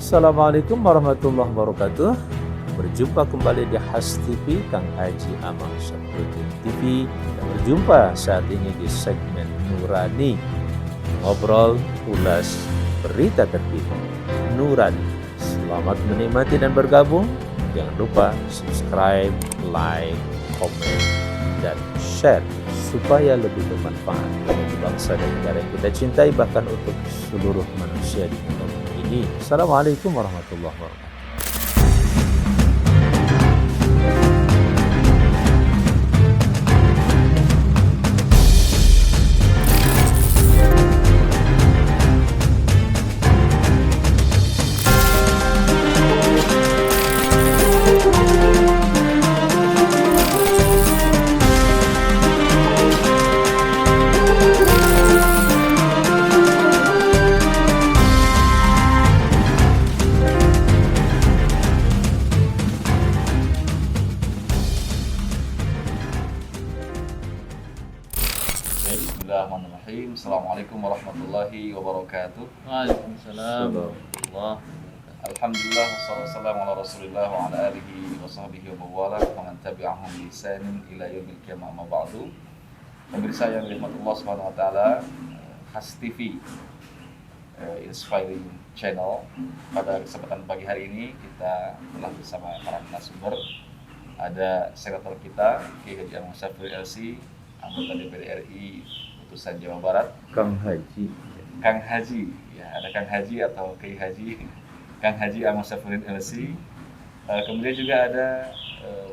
Assalamualaikum warahmatullahi wabarakatuh. Berjumpa kembali di Has TV, Kang Haji Amang Syafruddin TV. Kita berjumpa saat ini di segmen Nurani, ngobrol, ulas, berita terkini. Nurani, selamat menikmati dan bergabung. Jangan lupa subscribe, like, komen, dan share supaya lebih bermanfaat bagi bangsa dan negara yang kita cintai, bahkan untuk seluruh manusia di muka bumi ini. Assalamualaikum warahmatullahi wabarakatuh. Bismillahirrahmanirrahim. Assalamualaikum warahmatullahi wabarakatuh. Waalaikumsalam warahmatullahi wabarakatuh. Alhamdulillah wassalamu ala Rasulillah wa ala alihi wa sahbihi wa mawalah wa man tabi'ahum bi ihsanin ila yaumil qiyamah amma ba'du. Pemirsa yang dirahmati Allah Subhanahu wa taala, Has TV Inspiring Channel. Pada kesempatan pagi hari ini kita telah bersama para narasumber. Ada senator kita, Kiai Haji Amang Syafruddin LC, anggota DPD RI utusan Jawa Barat, Kang Haji. Kang Haji, ya ada Kang Haji atau Kiai Haji, Kang Haji Amang Syafruddin LC. Kemudian juga ada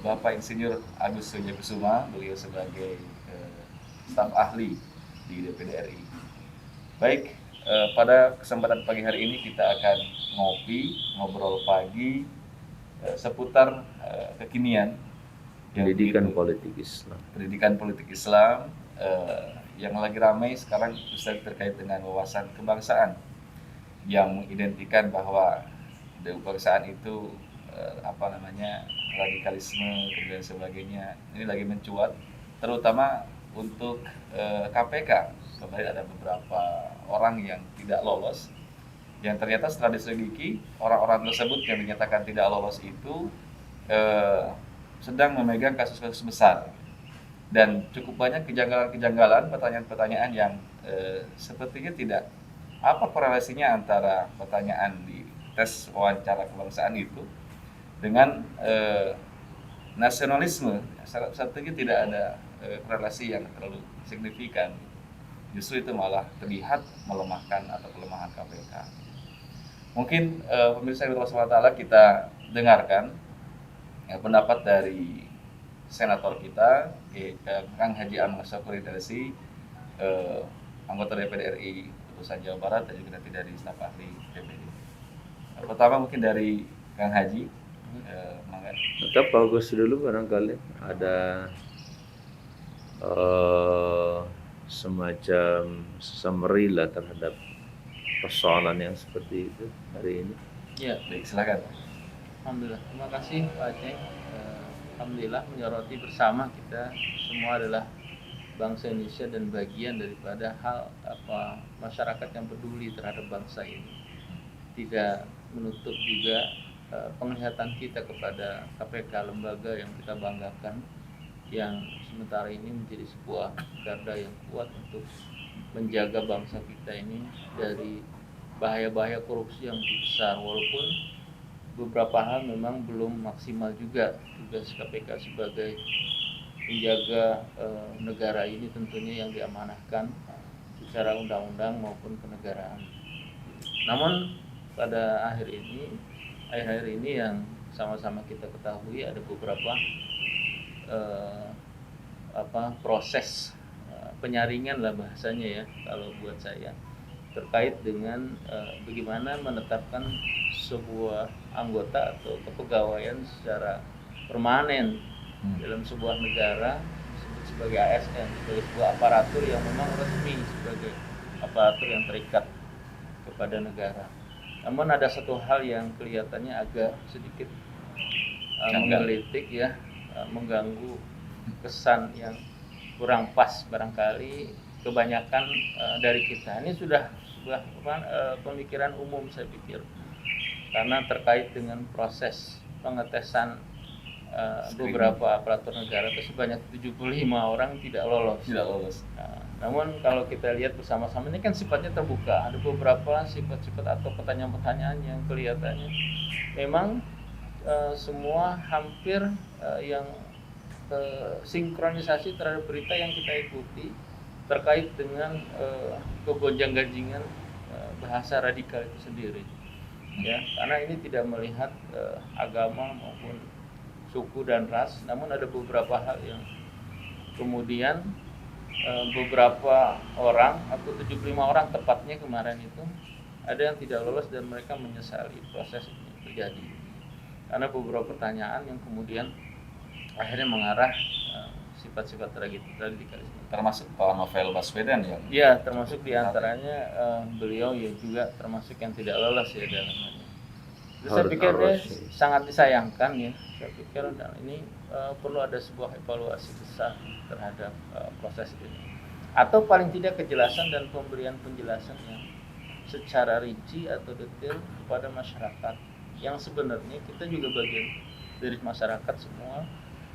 Bapak Insinyur Agus Suryakusuma, beliau sebagai staf ahli di DPD RI. Baik, pada kesempatan pagi hari ini kita akan ngobrol pagi seputar kekinian Pendidikan begitu, politik Islam. pendidikan politik Islam yang lagi ramai sekarang khususnya terkait dengan wawasan kebangsaan yang mengidentikan bahwa kebangsaan itu radikalisme dan sebagainya ini lagi mencuat, terutama untuk KPK. Kemarin ada beberapa orang yang tidak lolos, yang ternyata setelah diselidiki orang-orang tersebut yang dinyatakan tidak lolos itu sedang memegang kasus-kasus besar, dan cukup banyak kejanggalan-kejanggalan, pertanyaan-pertanyaan yang sepertinya tidak apa korelasinya antara pertanyaan di tes wawancara kebangsaan itu dengan nasionalisme. Sepertinya tidak ada korelasi yang terlalu signifikan. Justru itu malah terlihat melemahkan atau pelemahan KPK. Mungkin pemirsa yang berbahagia kita dengarkan pendapat dari senator kita, Kang Haji Amang Syafruddin LC, anggota DPD RI utusan Jawa Barat, dan juga nanti dari staf ahli DPD. Pertama mungkin dari Kang Haji. Tetap bagus dulu barangkali ada semacam summary lah terhadap persoalan yang seperti itu hari ini. Ya, Baik, silakan. alhamdulillah. Terima kasih Pak Aceh. Alhamdulillah menyoroti bersama kita semua adalah bangsa Indonesia dan bagian daripada masyarakat yang peduli terhadap bangsa ini. Tidak menutup juga penglihatan kita kepada KPK, lembaga yang kita banggakan, yang sementara ini menjadi sebuah garda yang kuat untuk menjaga bangsa kita ini dari bahaya-bahaya korupsi yang besar. Walaupun beberapa hal memang belum maksimal juga tugas KPK sebagai penjaga negara ini, tentunya yang diamanahkan secara undang-undang maupun kenegaraan. Namun pada akhir ini yang sama-sama kita ketahui ada beberapa proses penyaringan lah bahasanya ya kalau buat saya, terkait dengan bagaimana menetapkan sebuah anggota atau kepegawaian secara permanen dalam sebuah negara, disebut sebagai ASN, sebagai sebuah aparatur yang memang resmi, sebagai aparatur yang terikat kepada negara. Namun ada satu hal yang kelihatannya agak sedikit menggelitik ya, mengganggu, kesan yang kurang pas barangkali kebanyakan dari kita. Ini sudah sebuah pemikiran umum saya pikir, karena terkait dengan proses pengetesan beberapa aparatur negara itu sebanyak 75 orang tidak lolos. Tidak lolos. Namun kalau kita lihat bersama-sama ini kan sifatnya terbuka, ada beberapa sifat-sifat atau pertanyaan-pertanyaan yang kelihatannya memang semua hampir yang sinkronisasi terhadap berita yang kita ikuti terkait dengan kegonjang-ganjingan bahasa radikal itu sendiri, ya, karena ini tidak melihat agama maupun suku dan ras, namun ada beberapa hal yang kemudian beberapa orang atau 75 orang tepatnya kemarin itu ada yang tidak lolos dan mereka menyesali proses ini terjadi karena beberapa pertanyaan yang kemudian akhirnya mengarah sifat-sifat radikalisme. Termasuk Pak Novel Baswedan ya? Iya, termasuk diantaranya beliau ya juga termasuk yang tidak lolos ya dalamnya. Saya pikir dia sangat disayangkan ya. Saya pikir ini perlu ada sebuah evaluasi besar terhadap proses ini. Atau paling tidak kejelasan dan pemberian penjelasan yang secara rinci atau detail kepada masyarakat. Yang sebenarnya kita juga bagian dari masyarakat semua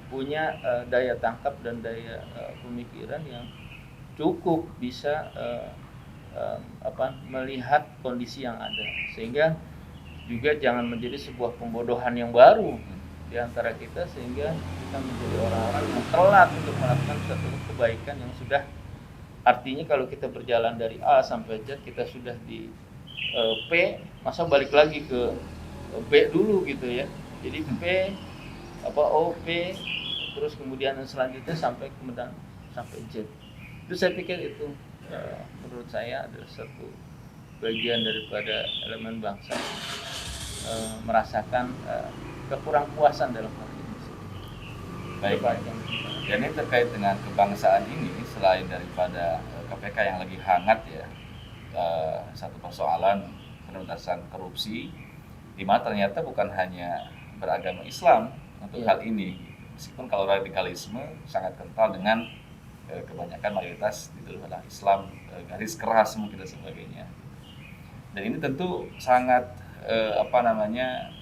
punya daya tangkap dan daya pemikiran yang cukup bisa melihat kondisi yang ada, sehingga juga jangan menjadi sebuah pembodohan yang baru di antara kita sehingga kita menjadi orang-orang yang telat untuk melakukan suatu kebaikan yang sudah, artinya kalau kita berjalan dari A sampai Z kita sudah di P, masa balik lagi ke B dulu gitu ya. Jadi P O P terus kemudian selanjutnya sampai kemudian sampai Z. Itu saya pikir itu menurut saya adalah satu bagian daripada elemen bangsa merasakan kekurangpuasan dalam hal ini. Baik. Dan ini terkait dengan kebangsaan ini, selain daripada KPK yang lagi hangat ya, satu persoalan penuntasan korupsi, di mana ternyata bukan hanya beragama Islam untuk hal ini, meskipun kalau radikalisme sangat kental dengan kebanyakan mayoritas itu adalah Islam, garis keras mungkin dan sebagainya. Dan ini tentu sangat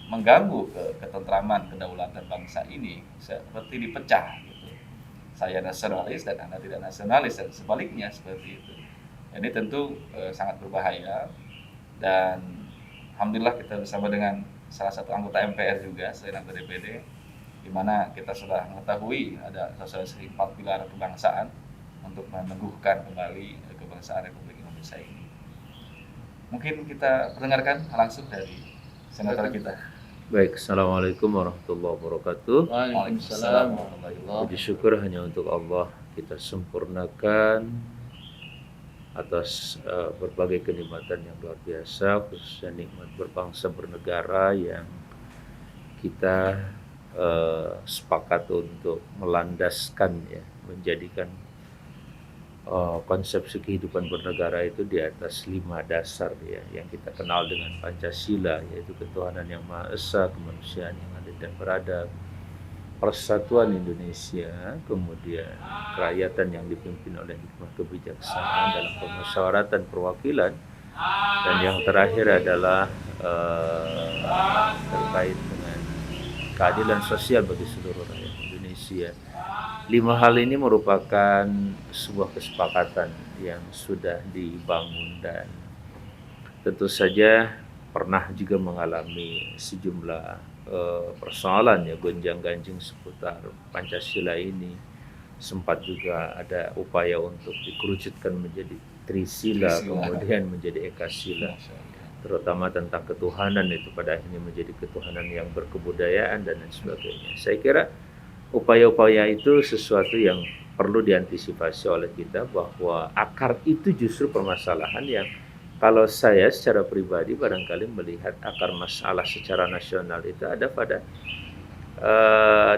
mengganggu ketentraman kedaulatan bangsa ini, seperti dipecah gitu. Saya nasionalis dan Anda tidak nasionalis dan sebaliknya seperti itu. Ini tentu sangat berbahaya, dan alhamdulillah kita bersama dengan salah satu anggota MPR juga selain anggota DPD, di mana kita sudah mengetahui ada sosialisasi 4 pilar kebangsaan untuk meneguhkan kembali kebangsaan Republik Indonesia ini. Mungkin kita dengarkan langsung dari senator kita. Baik, Assalamualaikum warahmatullahi wabarakatuh. Waalaikumsalam warahmatullahi wabarakatuh. Puji syukur hanya untuk Allah, kita sempurnakan atas berbagai kenikmatan yang luar biasa, khususnya nikmat berbangsa bernegara yang kita sepakat untuk melandaskan ya, menjadikan konsepsi kehidupan bernegara itu di atas 5 dasar ya, yang kita kenal dengan Pancasila, yaitu ketuhanan yang Maha Esa, kemanusiaan yang adil dan beradab, persatuan Indonesia, kemudian kerakyatan yang dipimpin oleh hikmah kebijaksanaan dalam pemusyawaratan perwakilan, dan yang terakhir adalah terkait dengan keadilan sosial bagi seluruh rakyat Indonesia. 5 hal ini merupakan sebuah kesepakatan yang sudah dibangun dan tentu saja pernah juga mengalami sejumlah persoalan ya, gonjang-ganjing seputar Pancasila ini. Sempat juga ada upaya untuk dikerucutkan menjadi Trisila, kemudian menjadi Ekasila, terutama tentang ketuhanan itu pada akhirnya menjadi ketuhanan yang berkebudayaan dan lain sebagainya. Saya kira upaya-upaya itu sesuatu yang perlu diantisipasi oleh kita, bahwa akar itu justru permasalahan yang kalau saya secara pribadi barangkali melihat akar masalah secara nasional itu ada pada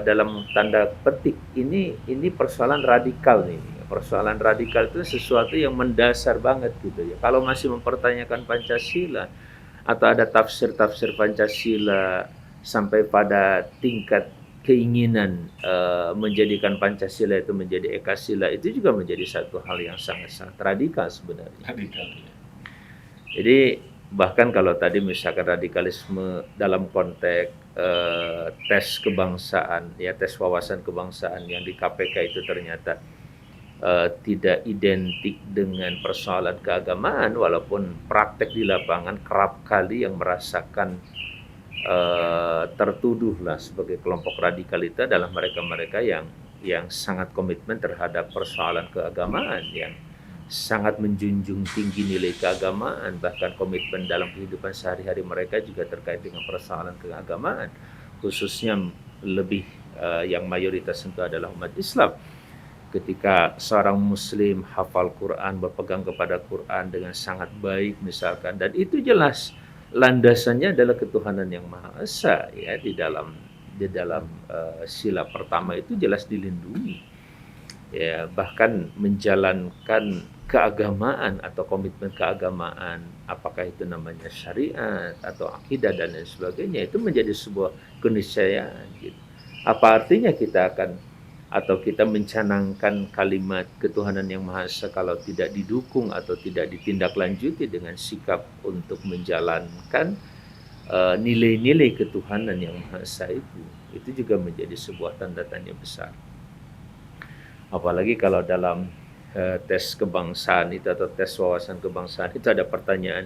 dalam tanda petik ini persoalan radikal nih. Persoalan radikal itu sesuatu yang mendasar banget gitu ya. Kalau masih mempertanyakan Pancasila atau ada tafsir-tafsir Pancasila sampai pada tingkat keinginan menjadikan Pancasila itu menjadi Ekasila, itu juga menjadi satu hal yang sangat-sangat radikal sebenarnya. Radikal ya. Jadi Bahkan kalau tadi misalkan radikalisme dalam konteks tes kebangsaan, ya tes wawasan kebangsaan yang di KPK itu ternyata tidak identik dengan persoalan keagamaan, walaupun praktek di lapangan kerap kali yang merasakan tertuduhlah sebagai kelompok radikal itu adalah mereka-mereka yang sangat komitmen terhadap persoalan keagamaan, yang sangat menjunjung tinggi nilai keagamaan, bahkan komitmen dalam kehidupan sehari-hari mereka juga terkait dengan persoalan keagamaan, khususnya lebih yang mayoritas tentu adalah umat Islam. Ketika seorang muslim hafal Quran, berpegang kepada Quran dengan sangat baik misalkan, dan itu jelas landasannya adalah ketuhanan yang Maha Esa, ya, di dalam sila pertama itu jelas dilindungi, ya, bahkan menjalankan keagamaan atau komitmen keagamaan, apakah itu namanya syariat atau akidah dan lain sebagainya, itu menjadi sebuah keniscayaan gitu. Apa artinya kita akan atau kita mencanangkan kalimat ketuhanan yang Maha Esa kalau tidak didukung atau tidak ditindaklanjuti dengan sikap untuk menjalankan nilai-nilai ketuhanan yang Maha Esa itu juga menjadi sebuah tanda tanya besar. Apalagi kalau dalam tes kebangsaan itu atau tes wawasan kebangsaan itu ada pertanyaan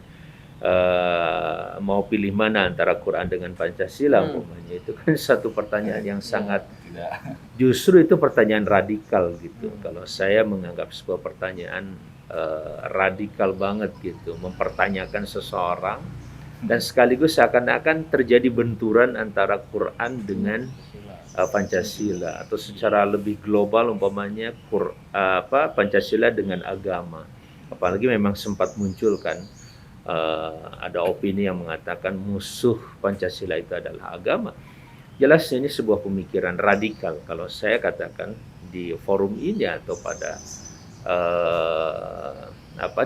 mau pilih mana antara Quran dengan Pancasila umpamanya, itu kan satu pertanyaan yang sangat justru itu pertanyaan radikal gitu. Kalau saya menganggap sebuah pertanyaan radikal banget gitu, mempertanyakan seseorang dan sekaligus seakan-akan terjadi benturan antara Quran dengan Pancasila, atau secara lebih global umpamanya Pancasila dengan agama. Apalagi memang sempat muncul kan ada opini yang mengatakan musuh Pancasila itu adalah agama. Jelas ini sebuah pemikiran radikal. Kalau saya katakan di forum ini atau pada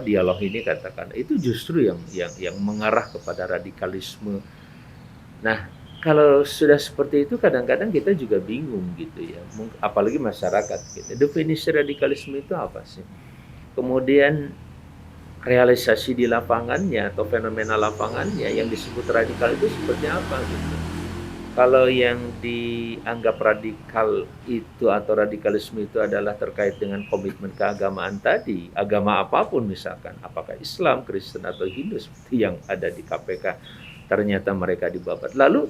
dialog ini, katakan itu justru yang mengarah kepada radikalisme. Nah, kalau sudah seperti itu kadang-kadang kita juga bingung gitu ya, apalagi masyarakat gitu. Definisi radikalisme itu apa sih? Kemudian realisasi di lapangannya atau fenomena lapangannya yang disebut radikal itu seperti apa gitu. Kalau yang dianggap radikal itu atau radikalisme itu adalah terkait dengan komitmen keagamaan tadi, agama apapun misalkan, apakah Islam, Kristen atau Hindu seperti yang ada di KPK, ternyata mereka dibabat. Lalu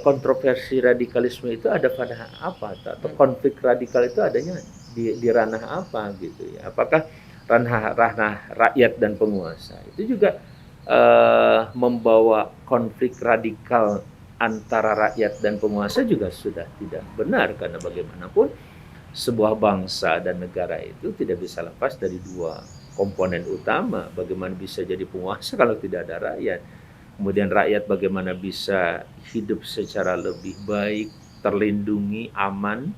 kontroversi radikalisme itu ada pada apa, atau konflik radikal itu adanya di ranah apa gitu ya? Apakah ranah rakyat dan penguasa? Itu juga membawa konflik radikal antara rakyat dan penguasa juga sudah tidak benar, karena bagaimanapun sebuah bangsa dan negara itu tidak bisa lepas dari dua komponen utama. Bagaimana bisa jadi penguasa kalau tidak ada rakyat? Kemudian rakyat bagaimana bisa hidup secara lebih baik, terlindungi, aman,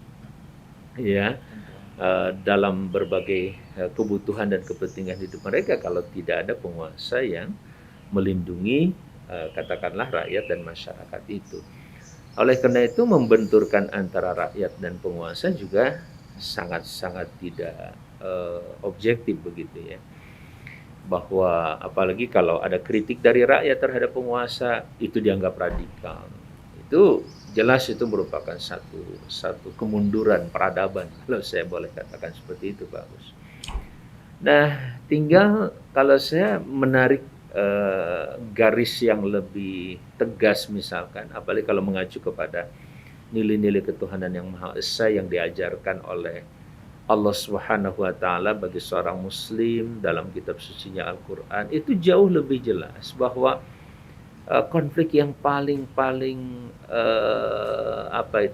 ya, dalam berbagai kebutuhan dan kepentingan hidup mereka kalau tidak ada penguasa yang melindungi katakanlah rakyat dan masyarakat itu. Oleh karena itu membenturkan antara rakyat dan penguasa juga sangat-sangat tidak objektif begitu ya. Bahwa apalagi kalau ada kritik dari rakyat terhadap penguasa itu dianggap radikal. Itu jelas itu merupakan satu kemunduran peradaban, kalau saya boleh katakan seperti itu, Pak Agus. Nah, tinggal kalau saya menarik garis yang lebih tegas misalkan, apalagi kalau mengacu kepada nilai-nilai ketuhanan yang Maha Esa yang diajarkan oleh Allah Subhanahu wa taala bagi seorang muslim dalam kitab sucinya Al-Qur'an, itu jauh lebih jelas bahwa konflik yang paling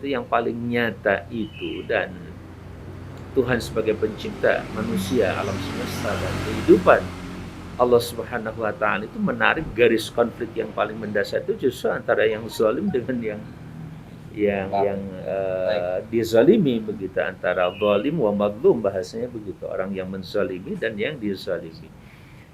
yang paling nyata itu, dan Tuhan sebagai pencipta manusia, alam semesta dan kehidupan, Allah Subhanahu wa taala itu menarik garis konflik yang paling mendasar itu justru antara yang zalim dengan yang dizalimi begitu, antara zalim wa mazlum bahasanya begitu, orang yang menzalimi dan yang dizalimi.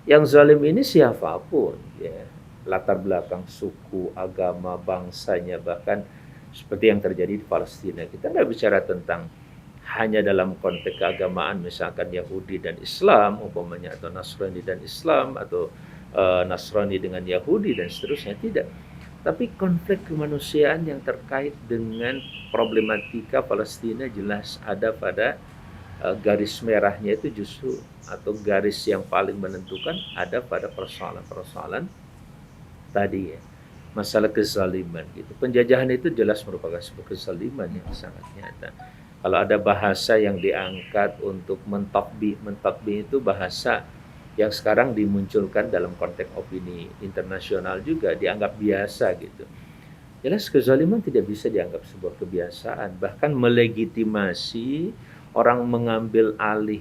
Yang zalim ini siapapun ya, latar belakang suku, agama, bangsanya, bahkan seperti yang terjadi di Palestina. Kita nggak bicara tentang hanya dalam konteks keagamaan misalkan Yahudi dan Islam umpamanya, atau Nasrani dan Islam, atau Nasrani dengan Yahudi dan seterusnya, tidak. Tapi konflik kemanusiaan yang terkait dengan problematika Palestina jelas ada pada garis merahnya itu justru, atau garis yang paling menentukan ada pada persoalan-persoalan tadi ya, masalah kezaliman gitu. Penjajahan itu jelas merupakan sebuah kezaliman yang sangat nyata. Kalau ada bahasa yang diangkat untuk mentakbih itu bahasa yang sekarang dimunculkan dalam konteks opini internasional juga dianggap biasa gitu. Jelas kezaliman tidak bisa dianggap sebuah kebiasaan, bahkan melegitimasi orang mengambil alih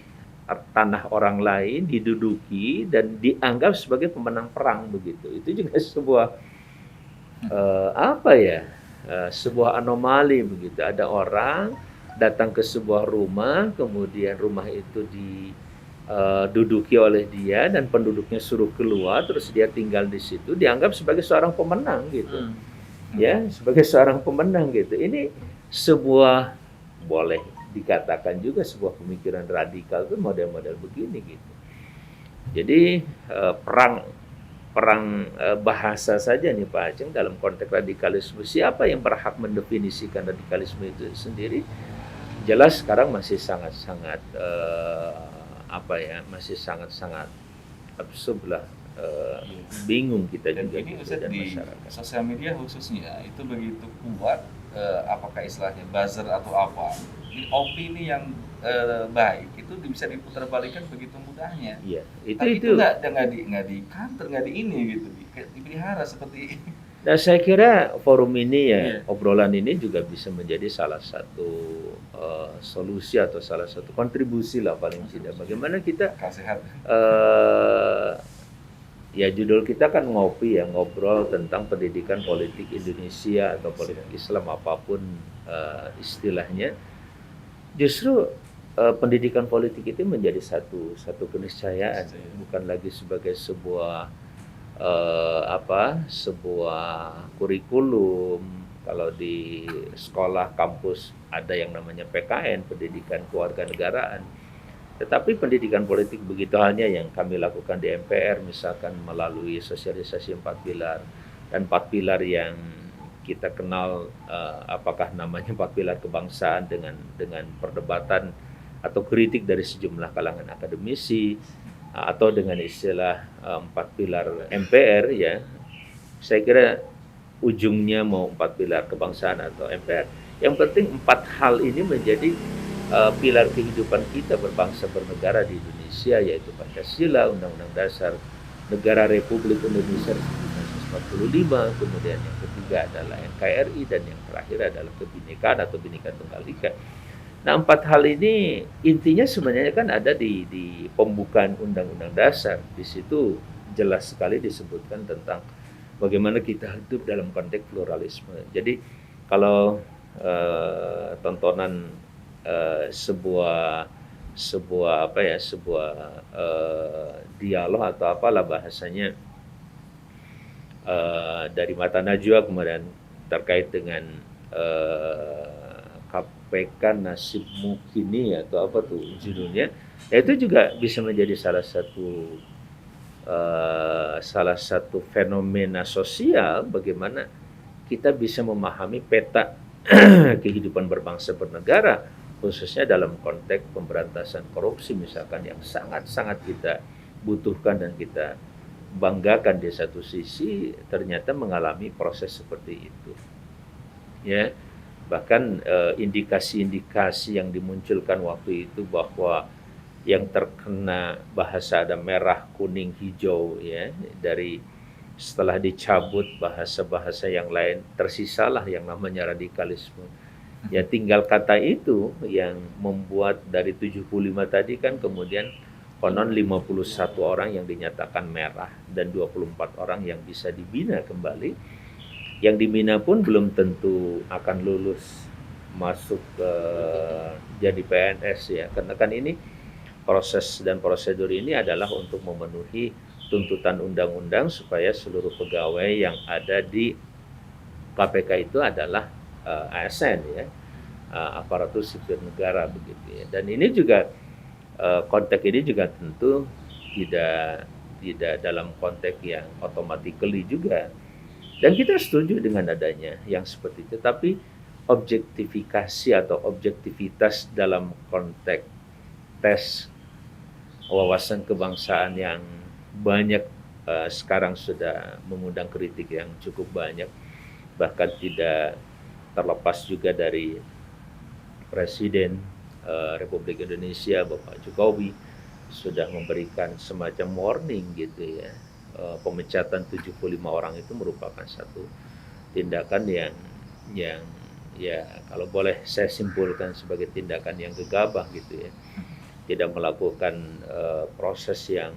tanah orang lain, diduduki dan dianggap sebagai pemenang perang begitu. Itu juga sebuah sebuah anomali begitu. Ada orang datang ke sebuah rumah, kemudian rumah itu diduduki oleh dia dan penduduknya suruh keluar, terus dia tinggal di situ, dianggap sebagai seorang pemenang gitu. Ya, sebagai seorang pemenang gitu. Ini sebuah, boleh dikatakan juga sebuah pemikiran radikal itu model-model begini gitu. Jadi perang bahasa saja nih Pak Aceng dalam konteks radikalisme, siapa yang berhak mendefinisikan radikalisme itu sendiri? Jelas sekarang masih sangat-sangat masih sangat-sangat absurd lah, bingung kita dan juga ini gitu, Ustaz, dan di masyarakat. sosial media khususnya itu begitu kuat, apakah istilahnya buzzer atau apa, opini yang baik itu bisa diputarbalikkan begitu mudahnya. Iya, Tapi itu. itu nggak di counter, nggak di ini gitu, dipelihara seperti Dan saya kira forum ini ya, Iya. obrolan ini juga bisa menjadi salah satu solusi atau salah satu kontribusi lah paling tidak. Bagaimana kita akal sehat. ya judul kita kan ngopi ya, ngobrol tentang pendidikan politik Indonesia atau politik Islam apapun istilahnya. Justru pendidikan politik itu menjadi satu keniscayaan, bukan lagi sebagai sebuah sebuah kurikulum. Kalau di sekolah kampus ada yang namanya PKN, pendidikan kewarganegaraan. Tetapi pendidikan politik begitu halnya yang kami lakukan di MPR, misalkan melalui sosialisasi 4 pilar, dan 4 pilar yang kita kenal apakah namanya 4 pilar kebangsaan dengan perdebatan atau kritik dari sejumlah kalangan akademisi, atau dengan istilah 4 pilar MPR ya. Saya kira ujungnya mau 4 pilar kebangsaan atau MPR, yang penting 4 hal ini menjadi pilar kehidupan kita berbangsa bernegara di Indonesia, yaitu Pancasila, Undang-Undang Dasar Negara Republik Indonesia 1945, kemudian yang ketiga adalah NKRI, dan yang terakhir adalah kebinekaan atau Bhinneka Tunggal Ika. Nah, 4 hal ini intinya sebenarnya kan ada di pembukaan Undang-Undang Dasar. Di situ jelas sekali disebutkan tentang bagaimana kita hidup dalam konteks pluralisme. Jadi kalau tontonan sebuah dialog atau apalah bahasanya dari Mata Najwa kemudian terkait dengan KPK nasibmu kini atau apa tuh judulnya, ya itu juga bisa menjadi salah satu fenomena sosial bagaimana kita bisa memahami peta kehidupan berbangsa bernegara, khususnya dalam konteks pemberantasan korupsi misalkan, yang sangat-sangat kita butuhkan dan kita banggakan. Di satu sisi ternyata mengalami proses seperti itu ya. Bahkan indikasi-indikasi yang dimunculkan waktu itu bahwa yang terkena bahasa ada merah, kuning, hijau ya, dari setelah dicabut bahasa-bahasa yang lain, tersisalah yang namanya radikalisme. Ya tinggal kata itu yang membuat dari 75 tadi kan kemudian konon 51 orang yang dinyatakan merah dan 24 orang yang bisa dibina kembali. Yang dibina pun belum tentu akan lulus masuk jadi PNS ya, karena kan ini proses dan prosedur ini adalah untuk memenuhi tuntutan undang-undang supaya seluruh pegawai yang ada di KPK itu adalah ASN ya, aparatur sipil negara begitu ya. Dan ini juga konteks ini juga tentu tidak tidak dalam konteks yang automatically juga. Dan kita setuju dengan adanya yang seperti itu, tapi objektifikasi atau objektivitas dalam konteks tes wawasan kebangsaan yang banyak sekarang sudah mengundang kritik yang cukup banyak, bahkan tidak terlepas juga dari Presiden Republik Indonesia Bapak Jokowi sudah memberikan semacam warning gitu ya. Pemecatan 75 orang itu merupakan satu tindakan yang ya kalau boleh saya simpulkan sebagai tindakan yang gegabah gitu ya. Tidak melakukan proses yang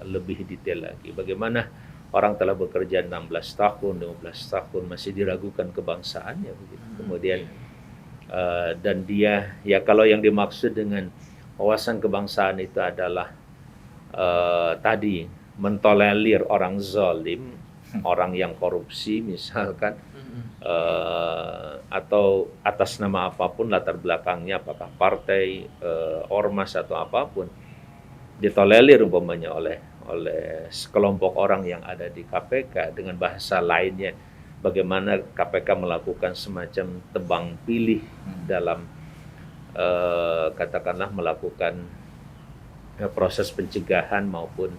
lebih detail lagi. Bagaimana orang telah bekerja 16 tahun, 15 tahun masih diragukan kebangsaannya begitu. Kemudian dan dia ya kalau yang dimaksud dengan wawasan kebangsaan itu adalah tadi mentolerir orang zalim, orang yang korupsi misalkan, atau atas nama apapun latar belakangnya, apakah partai, ormas atau apapun, ditolerir umpamanya oleh sekelompok orang yang ada di KPK. Dengan bahasa lainnya, bagaimana KPK melakukan semacam tebang pilih dalam katakanlah melakukan proses pencegahan maupun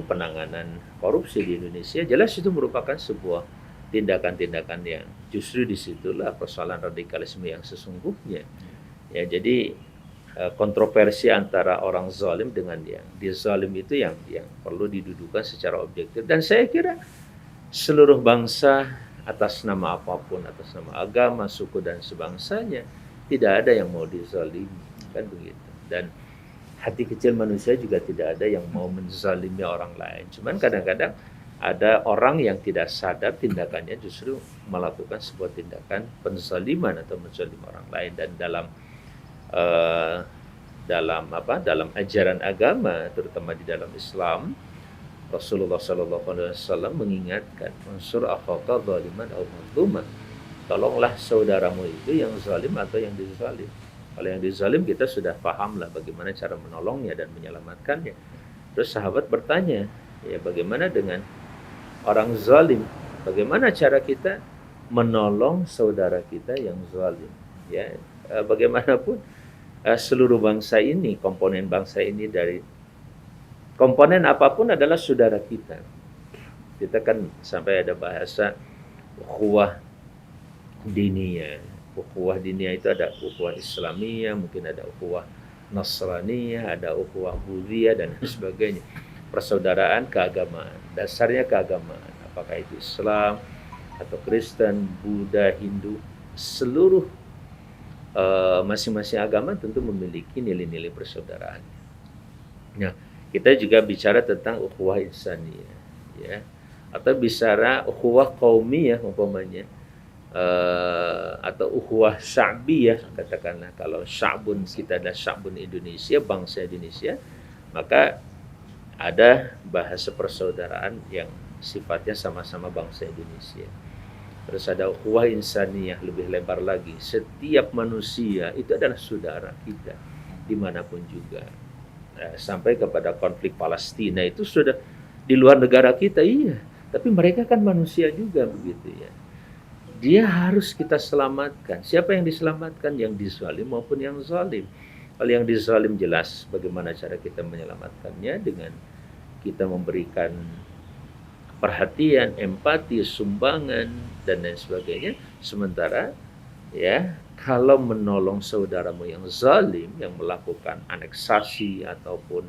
penanganan korupsi di Indonesia. Jelas itu merupakan sebuah tindakan-tindakan yang justru disitulah persoalan radikalisme yang sesungguhnya. Ya, jadi kontroversi antara orang zalim dengan yang dizalim itu yang perlu didudukan secara objektif. Dan saya kira seluruh bangsa atas nama apapun, atas nama agama, suku dan sebangsanya, tidak ada yang mau dizalimi, kan begitu. Dan hati kecil manusia juga tidak ada yang mau menzalimi orang lain. Cuman kadang-kadang ada orang yang tidak sadar tindakannya justru melakukan sebuah tindakan penzaliman atau menzalim orang lain. Dan dalam ajaran agama, terutama di dalam Islam, Rasulullah SAW mengingatkan, "Mansur akhaka zaliman aw mazluman." Tolonglah saudaramu itu yang zalim atau yang dizalim. Kalau yang dizalim kita sudah pahamlah bagaimana cara menolongnya dan menyelamatkannya. Terus sahabat bertanya, ya bagaimana dengan orang zalim? Bagaimana cara kita menolong saudara kita yang zalim? Ya, bagaimanapun seluruh bangsa ini, komponen bangsa ini dari komponen apapun adalah saudara kita. Kita kan sampai ada bahasa ukhuwah diniyah. Ukhuwah diniyah itu ada ukhuwah Islamiyah, mungkin ada ukhuwah Nasraniyah, ada ukhuwah Buddhiyah dan sebagainya. Persaudaraan keagamaan, dasarnya keagamaan. Apakah itu Islam atau Kristen, Buddha, Hindu, seluruh masing-masing agama tentu memiliki nilai-nilai persaudaraan. Nah, kita juga bicara tentang ukhuwah insaniyah, ya, atau bicara ukhuwah qaumiyah umpamanya, atau ukhuwah sya'biyah, katakanlah kalau sya'bun kita adalah sya'bun Indonesia, bangsa Indonesia, maka ada bahasa persaudaraan yang sifatnya sama-sama bangsa Indonesia. Terus ada ukhuwah insaniyah lebih lebar lagi, setiap manusia itu adalah saudara kita dimanapun juga. Sampai kepada konflik Palestina itu sudah di luar negara kita, iya, tapi mereka kan manusia juga begitu ya. Dia harus kita selamatkan. Siapa yang diselamatkan? Yang dizalim maupun yang zalim. Kalau yang dizalim jelas bagaimana cara kita menyelamatkannya dengan kita memberikan perhatian, empati, sumbangan dan lain sebagainya. Sementara ya, kalau menolong saudaramu yang zalim, yang melakukan aneksasi ataupun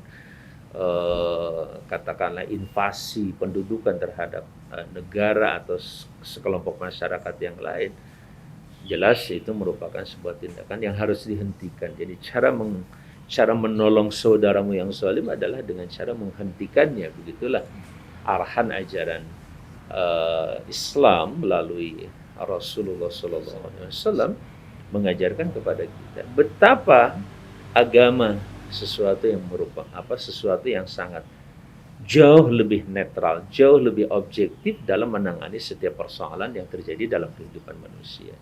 katakanlah invasi pendudukan terhadap negara atau sekelompok masyarakat yang lain, jelas itu merupakan sebuah tindakan yang harus dihentikan. Jadi cara menolong saudaramu yang zalim adalah dengan cara menghentikannya. Begitulah arahan ajaran Islam melalui Rasulullah SAW mengajarkan kepada kita betapa agama sesuatu yang sangat jauh lebih netral, jauh lebih objektif dalam menangani setiap persoalan yang terjadi dalam kehidupan manusia.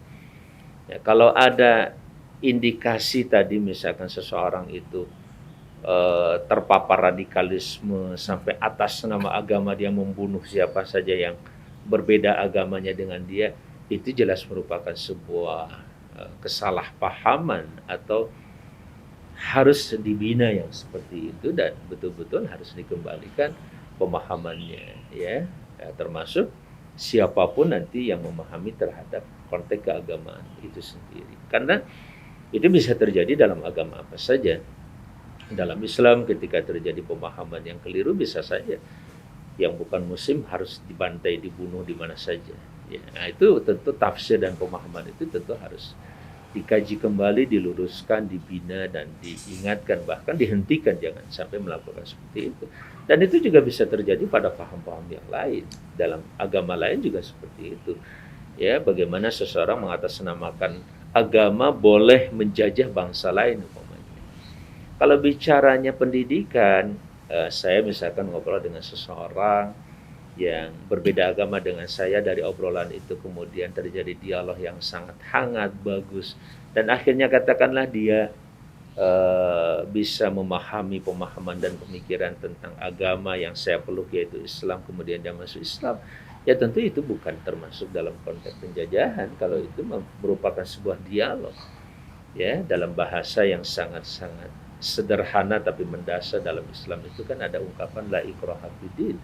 Ya, kalau ada indikasi tadi misalkan seseorang itu terpapar radikalisme sampai atas nama agama dia membunuh siapa saja yang berbeda agamanya dengan dia, itu jelas merupakan sebuah kesalahpahaman atau harus dibina yang seperti itu, dan betul-betul harus dikembalikan pemahamannya, ya, termasuk siapapun nanti yang memahami terhadap konteks keagamaan itu sendiri, karena itu bisa terjadi dalam agama apa saja. Dalam Islam ketika terjadi pemahaman yang keliru, bisa saja yang bukan muslim harus dibantai, dibunuh di mana saja. Ya, nah itu tentu tafsir dan pemahaman itu tentu harus dikaji kembali, diluruskan, dibina, dan diingatkan, bahkan dihentikan, jangan sampai melakukan seperti itu. Dan itu juga bisa terjadi pada paham-paham yang lain. Dalam agama lain juga seperti itu. Ya, bagaimana seseorang mengatasnamakan agama boleh menjajah bangsa lain umpamanya. Kalau bicaranya pendidikan, saya misalkan ngobrol dengan seseorang yang berbeda agama dengan saya, dari obrolan itu kemudian terjadi dialog yang sangat hangat, bagus, dan akhirnya katakanlah dia bisa memahami pemahaman dan pemikiran tentang agama yang saya peluk, yaitu Islam, kemudian dia masuk Islam. Ya tentu itu bukan termasuk dalam konteks penjajahan, kalau itu merupakan sebuah dialog, ya, dalam bahasa yang sangat-sangat sederhana tapi mendasar. Dalam Islam itu kan ada ungkapan la ikraha fiddin,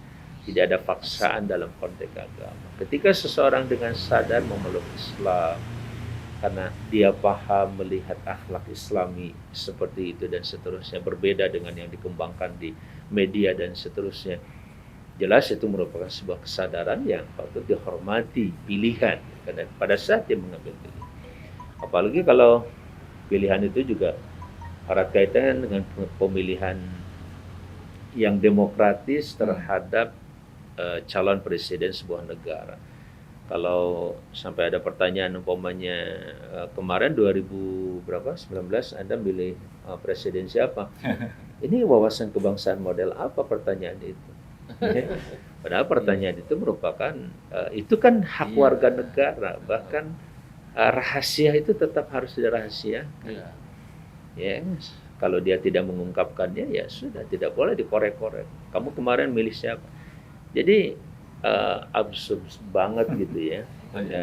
tidak ada paksaan dalam konteks agama. Ketika seseorang dengan sadar memeluk Islam karena dia paham melihat akhlak Islami seperti itu dan seterusnya, berbeda dengan yang dikembangkan di media dan seterusnya, jelas itu merupakan sebuah kesadaran yang patut dihormati, pilihan, karena pada saat dia mengambil pilihan. Apalagi kalau pilihan itu juga erat kaitan dengan pemilihan yang demokratis terhadap calon presiden sebuah negara. Kalau sampai ada pertanyaan umpamanya kemarin 2019 Anda milih presiden siapa? Ini wawasan kebangsaan model apa pertanyaan itu? Padahal pertanyaan itu merupakan itu kan hak warga negara, bahkan rahasia itu tetap harus dirahasiakan. Ya, kalau dia tidak mengungkapkannya, ya sudah, tidak boleh dikorek-korek. Kamu kemarin milih siapa? Jadi absurd banget gitu ya,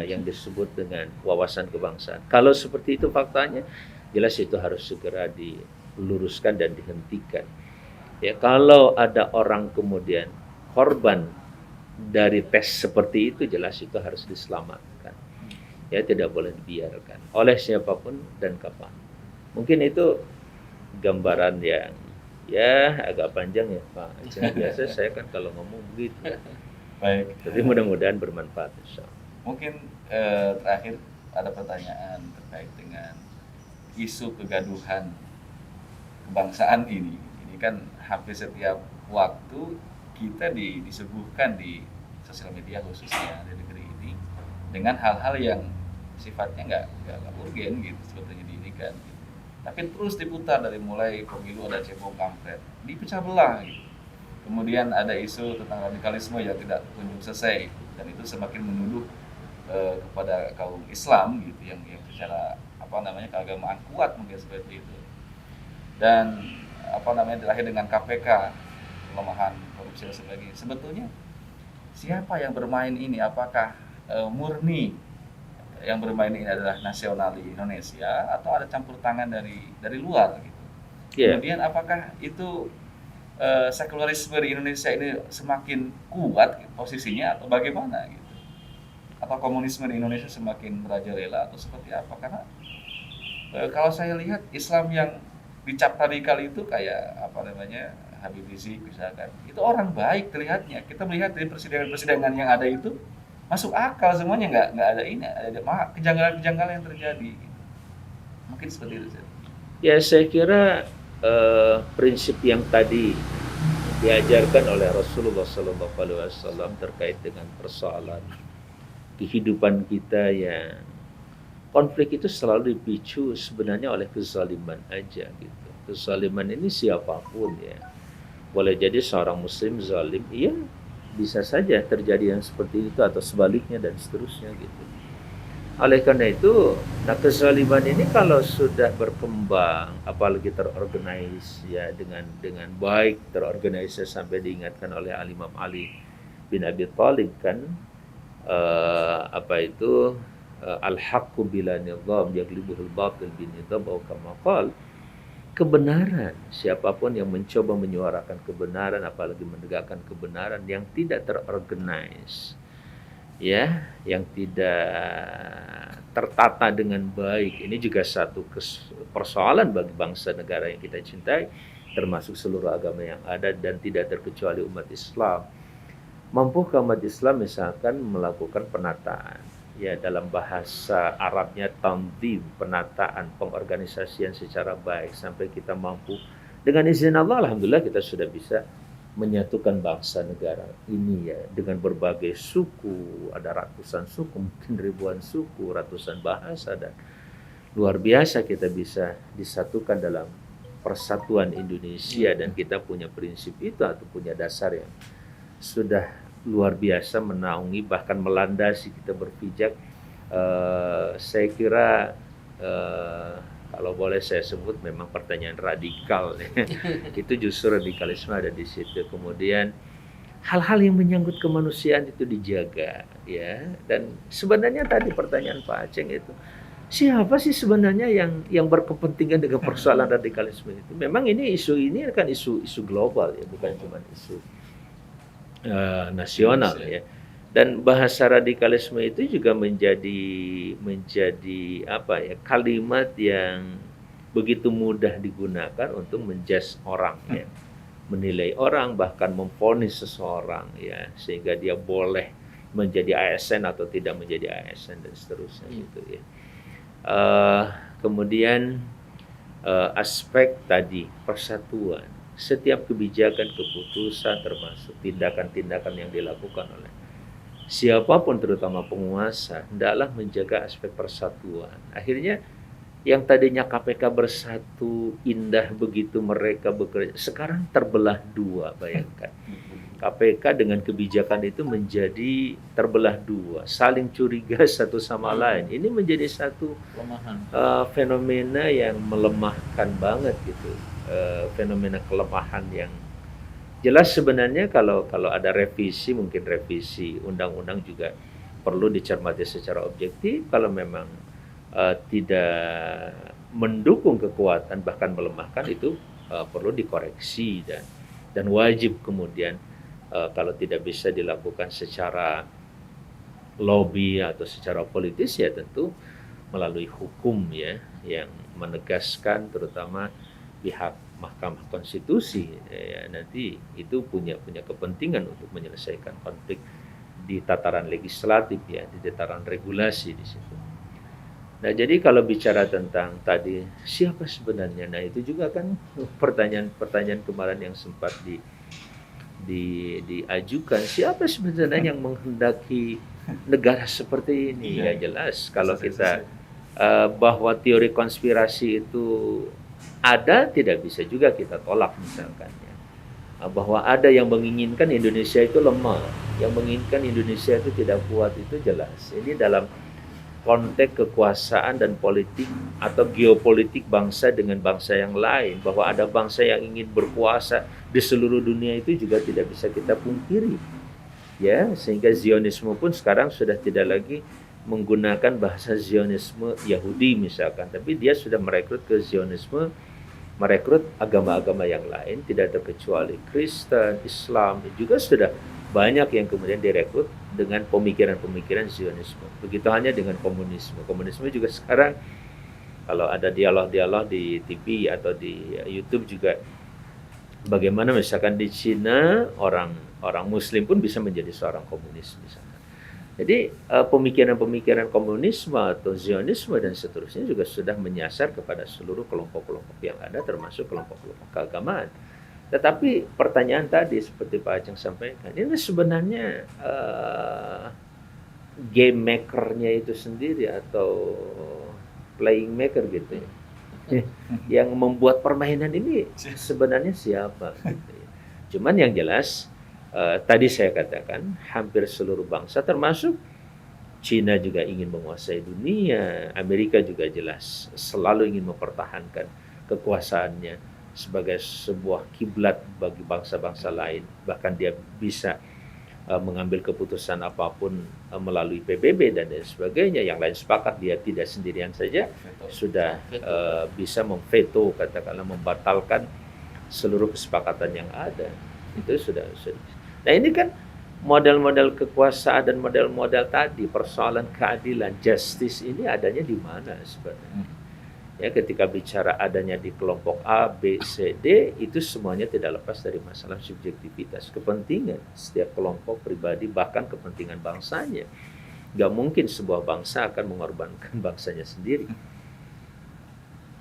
yang disebut dengan wawasan kebangsaan. Kalau seperti itu faktanya, jelas itu harus segera diluruskan dan dihentikan. Ya, kalau ada orang kemudian korban dari tes seperti itu, jelas itu harus diselamatkan. Ya, tidak boleh dibiarkan oleh siapapun dan kapan. Mungkin itu gambaran yang ya agak panjang ya Pak. Biasa saya kan kalau ngomong begitu. Baik. Tapi mudah-mudahan bermanfaat. Mungkin terakhir ada pertanyaan terkait dengan isu kegaduhan kebangsaan ini. Ini kan hampir setiap waktu kita disuguhkan di sosial media khususnya di negeri ini dengan hal-hal yang sifatnya nggak urgen gitu sebetulnya ini kan. Tapi terus diputar dari mulai pemilu ada cebong kampret, dipecah belah gitu. Kemudian ada isu tentang radikalisme yang tidak kunjung selesai, dan itu semakin menuduh kepada kaum Islam gitu yang secara keagamaan kuat mungkin seperti itu. Dan terakhir dengan KPK, kelemahan korupsi dan sebagainya. Sebetulnya siapa yang bermain ini? Apakah murni yang bermain ini adalah nasional di Indonesia atau ada campur tangan dari luar gitu. Yeah. Kemudian apakah itu sekularisme di Indonesia ini semakin kuat posisinya atau bagaimana gitu? Atau komunisme di Indonesia semakin merajalela atau seperti apa? Karena kalau saya lihat Islam yang dicap radikal itu kayak Habib Rizik misalkan, itu orang baik terlihatnya. Kita melihat dari persidangan yang ada itu masuk akal semuanya, nggak ada ini, ada kejanggalan-kejanggalan yang terjadi. Mungkin seperti itu. Ya, saya kira prinsip yang tadi diajarkan oleh Rasulullah SAW terkait dengan persoalan kehidupan kita yang konflik itu selalu dipicu sebenarnya oleh kezaliman aja gitu. Kezaliman ini siapapun ya, boleh jadi seorang muslim zalim, iya, bisa saja terjadi yang seperti itu atau sebaliknya dan seterusnya gitu. Oleh karena itu, nah kezaliman ini kalau sudah berkembang, apalagi terorganize ya dengan baik, terorganisir sampai diingatkan oleh Imam Ali bin Abi Thalib kan, al-haqqu bila nizam yaglibuhul batil bin nizam atau kama qala, kebenaran, siapapun yang mencoba menyuarakan kebenaran apalagi menegakkan kebenaran yang tidak terorganize ya, yang tidak tertata dengan baik, ini juga satu persoalan bagi bangsa negara yang kita cintai, termasuk seluruh agama yang ada dan tidak terkecuali umat Islam. Mampukah umat Islam misalkan melakukan penataan, ya dalam bahasa Arabnya tanzim, penataan, pengorganisasian secara baik sampai kita mampu dengan izin Allah, alhamdulillah kita sudah bisa menyatukan bangsa negara ini ya dengan berbagai suku, ada ratusan suku, mungkin ribuan suku, ratusan bahasa, dan luar biasa kita bisa disatukan dalam persatuan Indonesia, dan kita punya prinsip itu atau punya dasar yang sudah luar biasa menaungi bahkan melandasi kita berpijak. Saya kira kalau boleh saya sebut memang pertanyaan radikal. Itu justru radikalisme ada di situ. Kemudian hal-hal yang menyangkut kemanusiaan itu dijaga ya. Dan sebenarnya tadi pertanyaan Pak Aceng itu, siapa sih sebenarnya yang berkepentingan dengan persoalan radikalisme itu? Memang ini kan isu global ya, bukan cuma isu nasional ya. Dan bahasa radikalisme itu juga menjadi kalimat yang begitu mudah digunakan untuk menjudge orang ya, menilai orang, bahkan memvonis seseorang ya, sehingga dia boleh menjadi ASN atau tidak menjadi ASN dan seterusnya gitu ya. Kemudian aspek tadi persatuan, setiap kebijakan, keputusan, termasuk tindakan-tindakan yang dilakukan oleh siapapun terutama penguasa, hendaklah menjaga aspek persatuan. Akhirnya yang tadinya KPK bersatu, indah begitu mereka bekerja, sekarang terbelah dua, bayangkan. KPK dengan kebijakan itu menjadi terbelah dua, saling curiga satu sama lain. Ini menjadi satu fenomena yang melemahkan banget gitu. Fenomena kelemahan yang jelas sebenarnya kalau ada revisi, mungkin revisi undang-undang juga perlu dicermati secara objektif. Kalau memang tidak mendukung kekuatan bahkan melemahkan, itu perlu dikoreksi dan wajib kemudian kalau tidak bisa dilakukan secara lobby atau secara politis ya tentu melalui hukum ya, yang menegaskan terutama pihak Mahkamah Konstitusi ya, nanti itu punya kepentingan untuk menyelesaikan konflik di tataran legislatif ya, di tataran regulasi di situ. Nah, jadi kalau bicara tentang tadi siapa sebenarnya, nah itu juga kan pertanyaan kemarin yang sempat diajukan, siapa sebenarnya yang menghendaki negara seperti ini ya, jelas kalau kita bahwa teori konspirasi itu ada, tidak bisa juga kita tolak misalkan ya. Bahwa ada yang menginginkan Indonesia itu lemah, yang menginginkan Indonesia itu tidak kuat, itu jelas. Ini dalam konteks kekuasaan dan politik atau geopolitik bangsa dengan bangsa yang lain, bahwa ada bangsa yang ingin berkuasa di seluruh dunia itu juga tidak bisa kita pungkiri. Ya, sehingga Zionisme pun sekarang sudah tidak lagi menggunakan bahasa Zionisme Yahudi misalkan, tapi dia sudah merekrut ke Zionisme, merekrut agama-agama yang lain, tidak terkecuali Kristen, Islam, juga sudah banyak yang kemudian direkrut dengan pemikiran-pemikiran Zionisme. Begitu halnya dengan komunisme. Komunisme juga sekarang kalau ada dialog-dialog di TV atau di YouTube juga, bagaimana misalkan di Cina orang Muslim pun bisa menjadi seorang komunis misalkan. Jadi pemikiran-pemikiran komunisme atau Zionisme dan seterusnya juga sudah menyasar kepada seluruh kelompok-kelompok yang ada, termasuk kelompok-kelompok keagamaan. Tetapi pertanyaan tadi seperti Pak Aceng sampaikan, ini sebenarnya game makernya itu sendiri atau playing maker gitu ya, yang membuat permainan ini sebenarnya siapa gitu ya. Cuman yang jelas tadi saya katakan hampir seluruh bangsa termasuk Cina juga ingin menguasai dunia, Amerika juga jelas selalu ingin mempertahankan kekuasaannya sebagai sebuah kiblat bagi bangsa-bangsa lain. Bahkan dia bisa mengambil keputusan apapun melalui PBB dan lain sebagainya. Yang lain sepakat, dia tidak sendirian saja, sudah bisa memveto, katakanlah membatalkan seluruh kesepakatan yang ada. Itu sudah. Nah ini kan model-model kekuasaan dan model-model tadi, persoalan keadilan, justice ini adanya di mana sebenarnya? Ya, ketika bicara adanya di kelompok A, B, C, D, itu semuanya tidak lepas dari masalah subjektivitas, kepentingan setiap kelompok pribadi, bahkan kepentingan bangsanya. Gak mungkin sebuah bangsa akan mengorbankan bangsanya sendiri.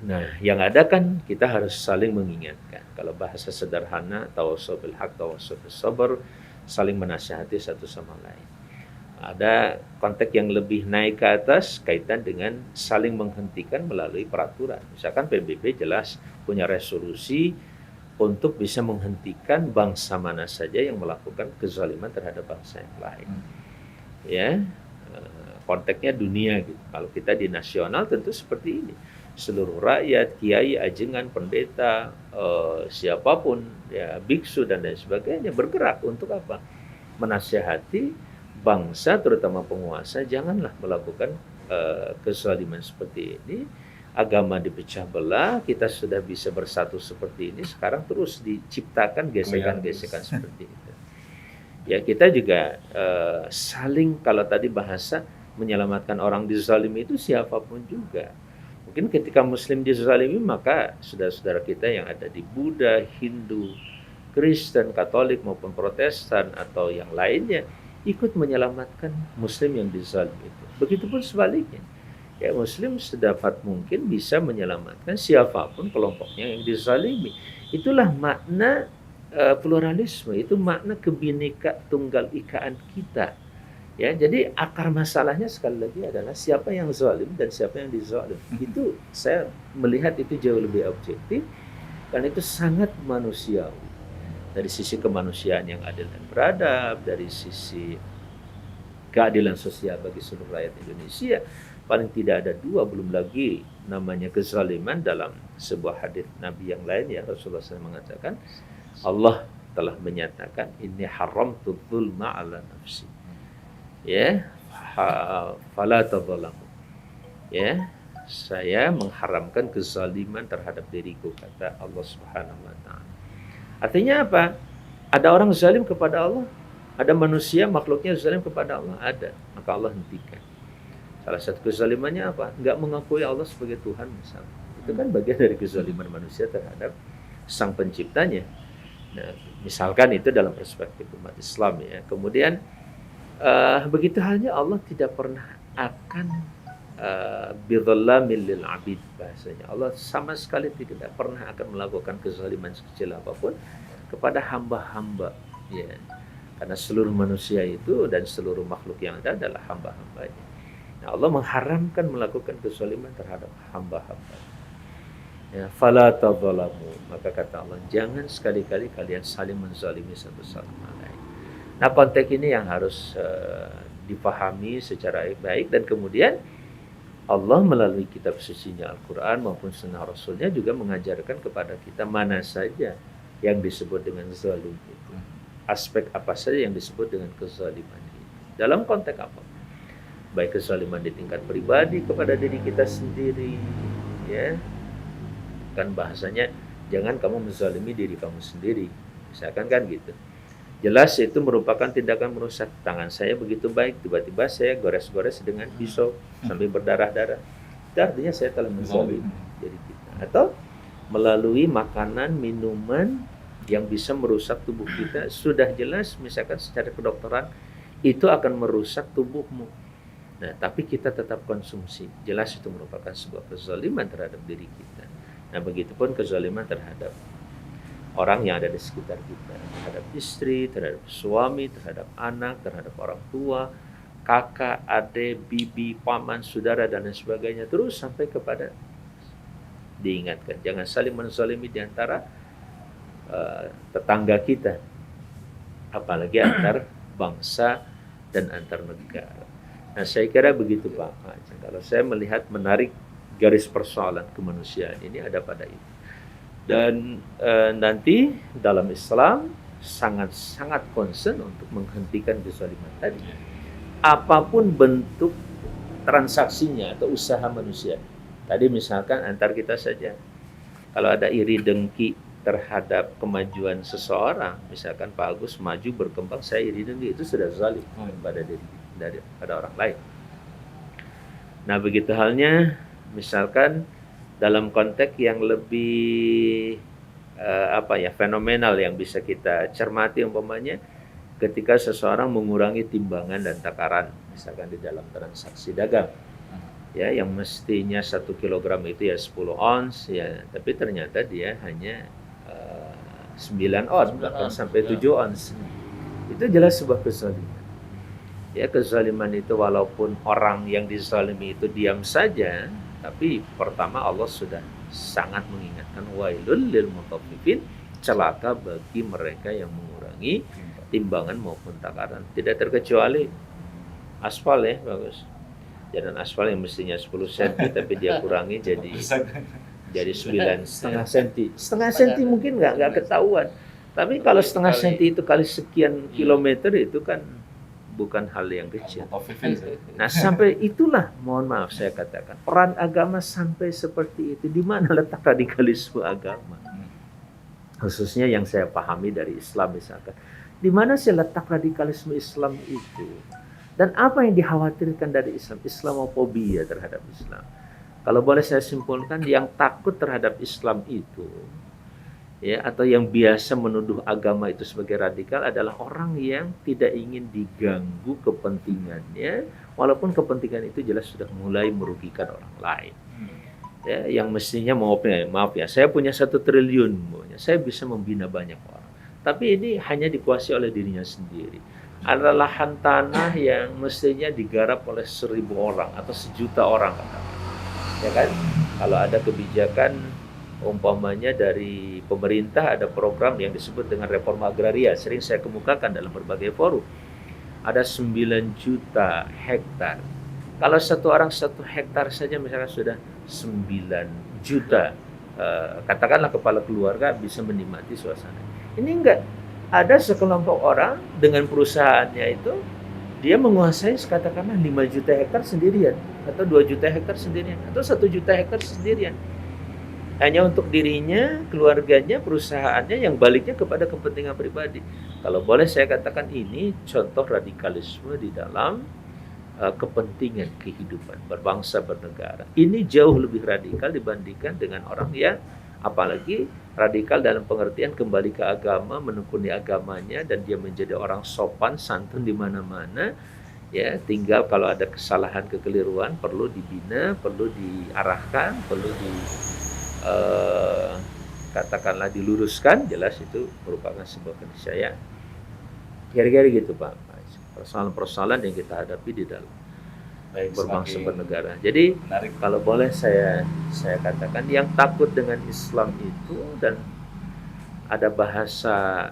Nah, yang ada kan kita harus saling mengingatkan. Kalau bahasa sederhana, tawassaw bil haq, tawassaw bis sabr, saling menasihati satu sama lain. Ada konteks yang lebih naik ke atas kaitan dengan saling menghentikan melalui peraturan. Misalkan PBB jelas punya resolusi untuk bisa menghentikan bangsa mana saja yang melakukan kezaliman terhadap bangsa yang lain. Ya, konteksnya dunia gitu. Kalau kita di nasional tentu seperti ini. Seluruh rakyat, kiai, ajengan, pendeta, siapapun, ya biksu dan lain sebagainya bergerak untuk apa? Menasihati bangsa, terutama penguasa, janganlah melakukan kezaliman seperti ini. Agama dipecah belah, kita sudah bisa bersatu seperti ini, sekarang terus diciptakan gesekan-gesekan seperti itu. Ya, kita juga saling, kalau tadi bahasa menyelamatkan orang dizalimi itu siapapun juga. Mungkin ketika Muslim dizalimi, maka saudara-saudara kita yang ada di Buddha, Hindu, Kristen, Katolik maupun Protestan atau yang lainnya ikut menyelamatkan Muslim yang dizalimi itu. Begitupun sebaliknya. Ya, Muslim sedapat mungkin bisa menyelamatkan siapapun kelompoknya yang dizalimi. Itulah makna pluralisme, itu makna kebineka tunggal ikaan kita. Ya, jadi akar masalahnya sekali lagi adalah siapa yang zalim dan siapa yang dizalim. Itu saya melihat itu jauh lebih objektif dan itu sangat manusiawi. Dari sisi kemanusiaan yang adil dan beradab, dari sisi keadilan sosial bagi seluruh rakyat Indonesia, paling tidak ada dua, belum lagi namanya kezaliman. Dalam sebuah hadis Nabi yang lain, ya Rasulullah SAW mengatakan, Allah telah menyatakan, inni haramtu dzulma ala nafsi. Ya, fala tadzalamu. Ya, saya mengharamkan kezaliman terhadap diriku, kata Allah Subhanahu wa taala. Artinya apa? Ada orang zalim kepada Allah, ada manusia makhluknya zalim kepada Allah, ada. Maka Allah hentikan. Salah satu kezalimannya apa? Enggak mengakui Allah sebagai Tuhan misalnya. Itu kan bagian dari kezaliman manusia terhadap sang penciptanya. Nah, misalkan itu dalam perspektif umat Islam ya. Kemudian begitu halnya Allah tidak pernah akan bidzalamil lil abid, bahasanya. Allah sama sekali tidak pernah akan melakukan kezaliman sekecil apapun kepada hamba-hamba, ya. Karena seluruh manusia itu dan seluruh makhluk yang ada adalah hamba-hambanya. Nah, Allah mengharamkan melakukan kezaliman terhadap hamba-hamba. Ya, fala tadzalamu, maka kata Allah, jangan sekali-kali kalian saling menzalimi satu sama lain. Nah, konteks ini yang harus dipahami secara baik, dan kemudian Allah melalui kitab sucinya Al-Quran maupun sunnah Rasulnya juga mengajarkan kepada kita mana saja yang disebut dengan zalim itu. Aspek apa saja yang disebut dengan kezaliman itu. Dalam konteks apa? Baik kezaliman di tingkat pribadi kepada diri kita sendiri, ya. Kan bahasanya, jangan kamu menzalimi diri kamu sendiri. Misalkan kan gitu. Jelas itu merupakan tindakan merusak. Tangan saya begitu baik, tiba-tiba saya gores-gores dengan pisau sampai berdarah-darah. Itu artinya saya telah menzalimi diri kita. Atau melalui makanan, minuman yang bisa merusak tubuh kita, sudah jelas misalkan secara kedokteran itu akan merusak tubuhmu. Nah, tapi kita tetap konsumsi. Jelas itu merupakan sebuah kezaliman terhadap diri kita. Nah, begitupun kezaliman terhadap orang yang ada di sekitar kita, terhadap istri, terhadap suami, terhadap anak, terhadap orang tua, kakak, adik, bibi, paman, saudara, dan lain sebagainya. Terus sampai kepada diingatkan, jangan saling menzalimi di antara tetangga kita, apalagi antar bangsa dan antar negara. Nah, saya kira begitu Pak Aceh. Kalau saya melihat menarik garis persoalan kemanusiaan ini ada pada itu. Dan nanti dalam Islam sangat-sangat concern untuk menghentikan kezaliman tadi. Apapun bentuk transaksinya atau usaha manusia. Tadi misalkan antar kita saja. Kalau ada iri dengki terhadap kemajuan seseorang, misalkan Pak Agus maju berkembang, saya iri dengki, itu sudah zalim pada diri pada orang lain. Nah, begitu halnya misalkan dalam konteks yang lebih fenomenal yang bisa kita cermati umpamanya ketika seseorang mengurangi timbangan dan takaran misalkan di dalam transaksi dagang. Ya, yang mestinya 1 kilogram itu ya 10 ons ya, tapi ternyata dia hanya 9 ons bahkan sampai 7 ons. Itu jelas sebuah kezaliman. Ya, kezaliman itu walaupun orang yang dizalimi itu diam saja, tapi pertama Allah sudah sangat mengingatkan wailul lil mutaffifin, celaka bagi mereka yang mengurangi timbangan maupun takaran. Tidak terkecuali aspal ya, bagus. Jalan aspal yang mestinya 10 cm tapi dia kurangi jadi 9,5 cm. Setengah cm mungkin nggak ketahuan. Tapi kalau setengah cm itu kali sekian kilometer itu kan bukan hal yang kecil. Nah, sampai itulah, mohon maaf saya katakan, peran agama sampai seperti itu. Di mana letak radikalisme agama? Khususnya yang saya pahami dari Islam misalkan. Di mana sih letak radikalisme Islam itu? Dan apa yang dikhawatirkan dari Islam? Islamofobia terhadap Islam. Kalau boleh saya simpulkan, yang takut terhadap Islam itu, ya, atau yang biasa menuduh agama itu sebagai radikal adalah orang yang tidak ingin diganggu kepentingannya, walaupun kepentingan itu jelas sudah mulai merugikan orang lain. Ya, yang mestinya maaf ya, saya punya 1 triliun, saya bisa membina banyak orang. Tapi ini hanya dikuasai oleh dirinya sendiri. Ada lahan tanah yang mestinya digarap oleh 1.000 orang atau 1.000.000 orang, ya kan? Kalau ada kebijakan umpamanya dari pemerintah, ada program yang disebut dengan reforma agraria, sering saya kemukakan dalam berbagai forum. Ada 9 juta hektar. Kalau satu orang 1 hektar saja misalnya sudah 9 juta, katakanlah kepala keluarga bisa menikmati suasana. Ini enggak, ada sekelompok orang dengan perusahaannya itu, dia menguasai katakanlah 5 juta hektar sendirian, atau 2 juta hektar sendirian, atau 1 juta hektar sendirian. Hanya untuk dirinya, keluarganya, perusahaannya, yang baliknya kepada kepentingan pribadi. Kalau boleh saya katakan ini contoh radikalisme di dalam kepentingan kehidupan berbangsa bernegara. Ini jauh lebih radikal dibandingkan dengan orang yang apalagi radikal dalam pengertian kembali ke agama, menekuni agamanya, dan dia menjadi orang sopan santun di mana-mana. Ya, tinggal kalau ada kesalahan kekeliruan perlu dibina, perlu diarahkan, perlu katakanlah diluruskan, jelas itu merupakan sebuah keniscayaan. Kira-kira gitu Pak, persoalan-persoalan yang kita hadapi di dalam berbangsa bernegara. Jadi menarik. Kalau boleh saya katakan, yang takut dengan Islam itu, dan ada bahasa